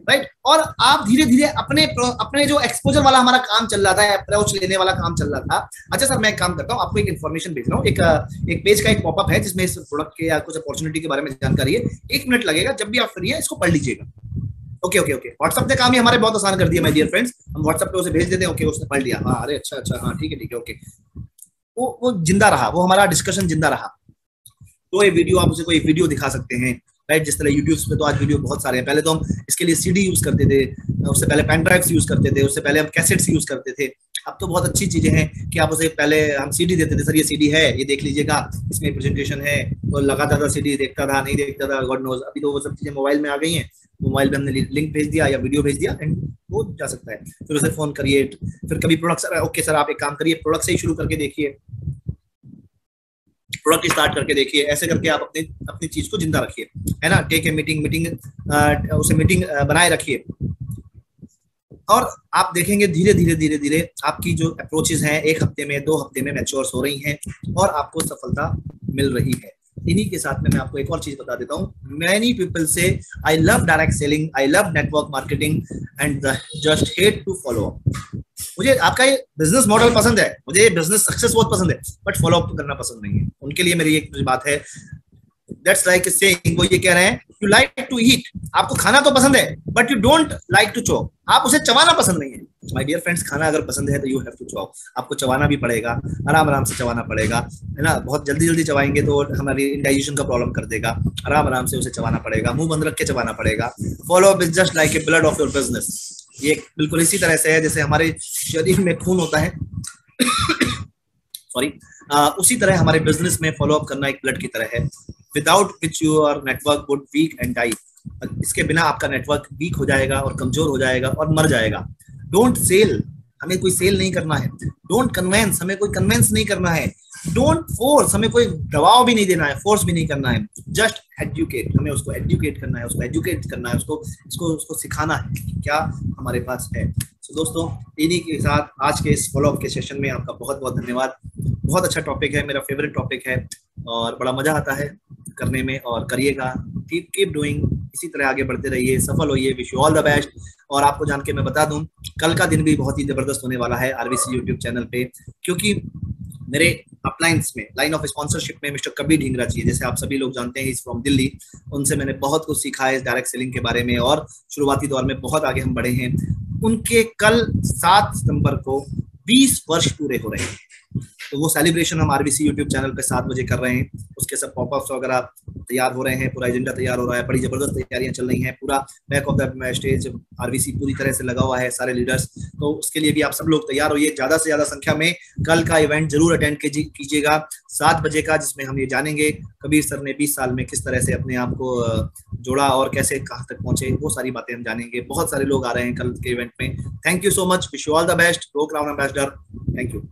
राइट। और आप धीरे धीरे अपने जो एक्सपोजर वाला हमारा काम चल रहा था, अप्रोच लेने वाला काम चल रहा था। अच्छा सर, मैं एक काम करता हूँ, आपको एक इन्फॉर्मेशन भेज रहा हूँ, एक पेज का एक पॉपअप है जिसमें इस प्रोडक्ट के या कुछ अपॉर्चुनिटी के बारे में जानकारी है। 1 मिनट लगेगा, जब भी आप फ्री है इसको पढ़ लीजिएगा। Okay okay okay. व्हाट्सएप ने काम ही हमारे बहुत आसान कर दिया माय डियर फ्रेंड्स, हम व्हाट्सएप पे उसे भेज देते हैं, ओके उसने पढ़ लिया, हाँ अरे अच्छा हाँ ठीक है ओके, वो जिंदा रहा, वो हमारा डिस्कशन जिंदा रहा। तो ये वीडियो आप उसे कोई वीडियो दिखा सकते हैं, राइट। जिस तरह यूट्यूब पे तो आज वीडियो बहुत सारे हैं, पहले तो हम इसके लिए सीडी यूज करते थे, उससे पहले पेन ड्राइव्स यूज करते थे, उससे पहले हम कैसेट्स यूज करते थे, अब तो बहुत अच्छी चीजें हैं कि आप उसे, पहले हम सीडी देते थे, सर ये सीडी है, ये देख लीजिएगा, इसमें प्रेजेंटेशन है, तो लगाता था सीडी, देखता था नहीं देखता था, गॉड नोज। अभी तो वो सब चीजें मोबाइल में आ गई हैं, मोबाइल में हमने लिंक भेज दिया या वीडियो भेज दिया एंड वो जा सकता है। फिर उसे फोन करिए, फिर कभी प्रोडक्ट, सर ओके सर आप एक काम करिए, प्रोडक्ट से ही शुरू करके देखिए, प्रोडक्ट स्टार्ट करके देखिए, ऐसे करके आप अपनी अपनी चीज को जिंदा रखिए, है ना। टेक ए मीटिंग उसे मीटिंग बनाए रखिए, और आप देखेंगे धीरे धीरे धीरे धीरे आपकी जो अप्रोचेस हैं 1 हफ्ते में 2 हफ्ते में मैच्योर हो रही हैं और आपको सफलता मिल रही है। इन्हीं के साथ में मैं आपको एक और चीज बता देता हूँ। Many people say I love direct selling, I love network marketing and just hate to follow up. मुझे आपका ये बिजनेस मॉडल पसंद है, मुझे ये बिजनेस सक्सेस बहुत पसंद है, बट फॉलो अप करना पसंद नहीं है। उनके लिए मेरी एक बात है, दैट्स लाइक सेइंग, वो ये कह रहे हैं यू लाइक टू ईट, आपको खाना तो पसंद है but you don't like to chop, आप उसे चबाना पसंद नहीं है। माय डियर फ्रेंड्स, खाना अगर पसंद है तो यू हैव टू चॉप, आपको चबाना भी पड़ेगा, आराम आराम से चबाना पड़ेगा, है ना। बहुत जल्दी जल्दी चबाएंगे तो हमारी इंडाइजेशन का प्रॉब्लम कर देगा, आराम आराम से उसे चबाना पड़ेगा, मुंह बंद रख के चबाना पड़ेगा। Follow up is just like a blood of your business, ये बिल्कुल इसी तरह से है जैसे हमारे शरीर में खून होता है सॉरी, उसी तरह हमारे बिजनेस में फॉलो अप करना एक ब्लड की तरह है। Without which your network would weak and die, इसके बिना आपका नेटवर्क वीक हो जाएगा और कमजोर हो जाएगा और मर जाएगा। डोंट सेल, हमें कोई सेल नहीं करना है। डोंट कन्वेंस, हमें कोई कन्वेंस नहीं करना है। डोंट फोर्स, हमें कोई दबाव भी नहीं देना है, फोर्स भी नहीं करना है। जस्ट एजुकेट, हमें उसको एजुकेट करना है, उसको एजुकेट करना है, उसको सिखाना है कि क्या हमारे पास है। तो दोस्तों, इन्हीं के साथ आज के इस फॉलो अप के सेशन में आपका बहुत बहुत धन्यवाद। बहुत अच्छा टॉपिक है, मेरा फेवरेट टॉपिक है और बड़ा मजा आता है करने में, और करिएगा, कीप डूइंग, इसी तरह आगे बढ़ते रहिए, सफल होइए। Wish you all the best. और आपको जान के मैं बता दूं, कल का दिन भी बहुत ही जबरदस्त होने वाला है आरवीसी यूट्यूब चैनल पे, क्योंकि मेरे अपलाइंस में, लाइन ऑफ स्पॉन्सरशिप में मिस्टर कबीर ढींगरा जी, जैसे आप सभी लोग जानते हैं, इज फ्रॉम दिल्ली, उनसे मैंने बहुत कुछ सीखा है इस डायरेक्ट सेलिंग के बारे में और शुरुआती दौर में बहुत आगे हम बढ़े हैं। उनके कल 7 सितंबर को 20 वर्ष पूरे हो रहे हैं, तो वो सेलिब्रेशन हम आरवीसी यूट्यूब चैनल पे 7 बजे कर रहे हैं। उसके सब पॉपअप्स वगैरह तैयार हो रहे हैं, पूरा एजेंडा तैयार हो रहा है, बड़ी जबरदस्त तैयारियां चल रही हैं, पूरा back of the stage RVC पूरी तरह से लगा हुआ है, सारे लीडर्स। तो उसके लिए भी आप सब लोग तैयार होइए, ज्यादा से ज्यादा संख्या में कल का इवेंट जरूर अटेंड कीजिएगा 7 बजे का, जिसमें हम ये जानेंगे कबीर सर ने 20 साल में किस तरह से अपने आप को जोड़ा और कैसे कहाँ तक पहुंचे, वो सारी बातें हम जानेंगे। बहुत सारे लोग आ रहे हैं कल के इवेंट में। Thank you so much, wish you all the best, go crown ambassador, thank you.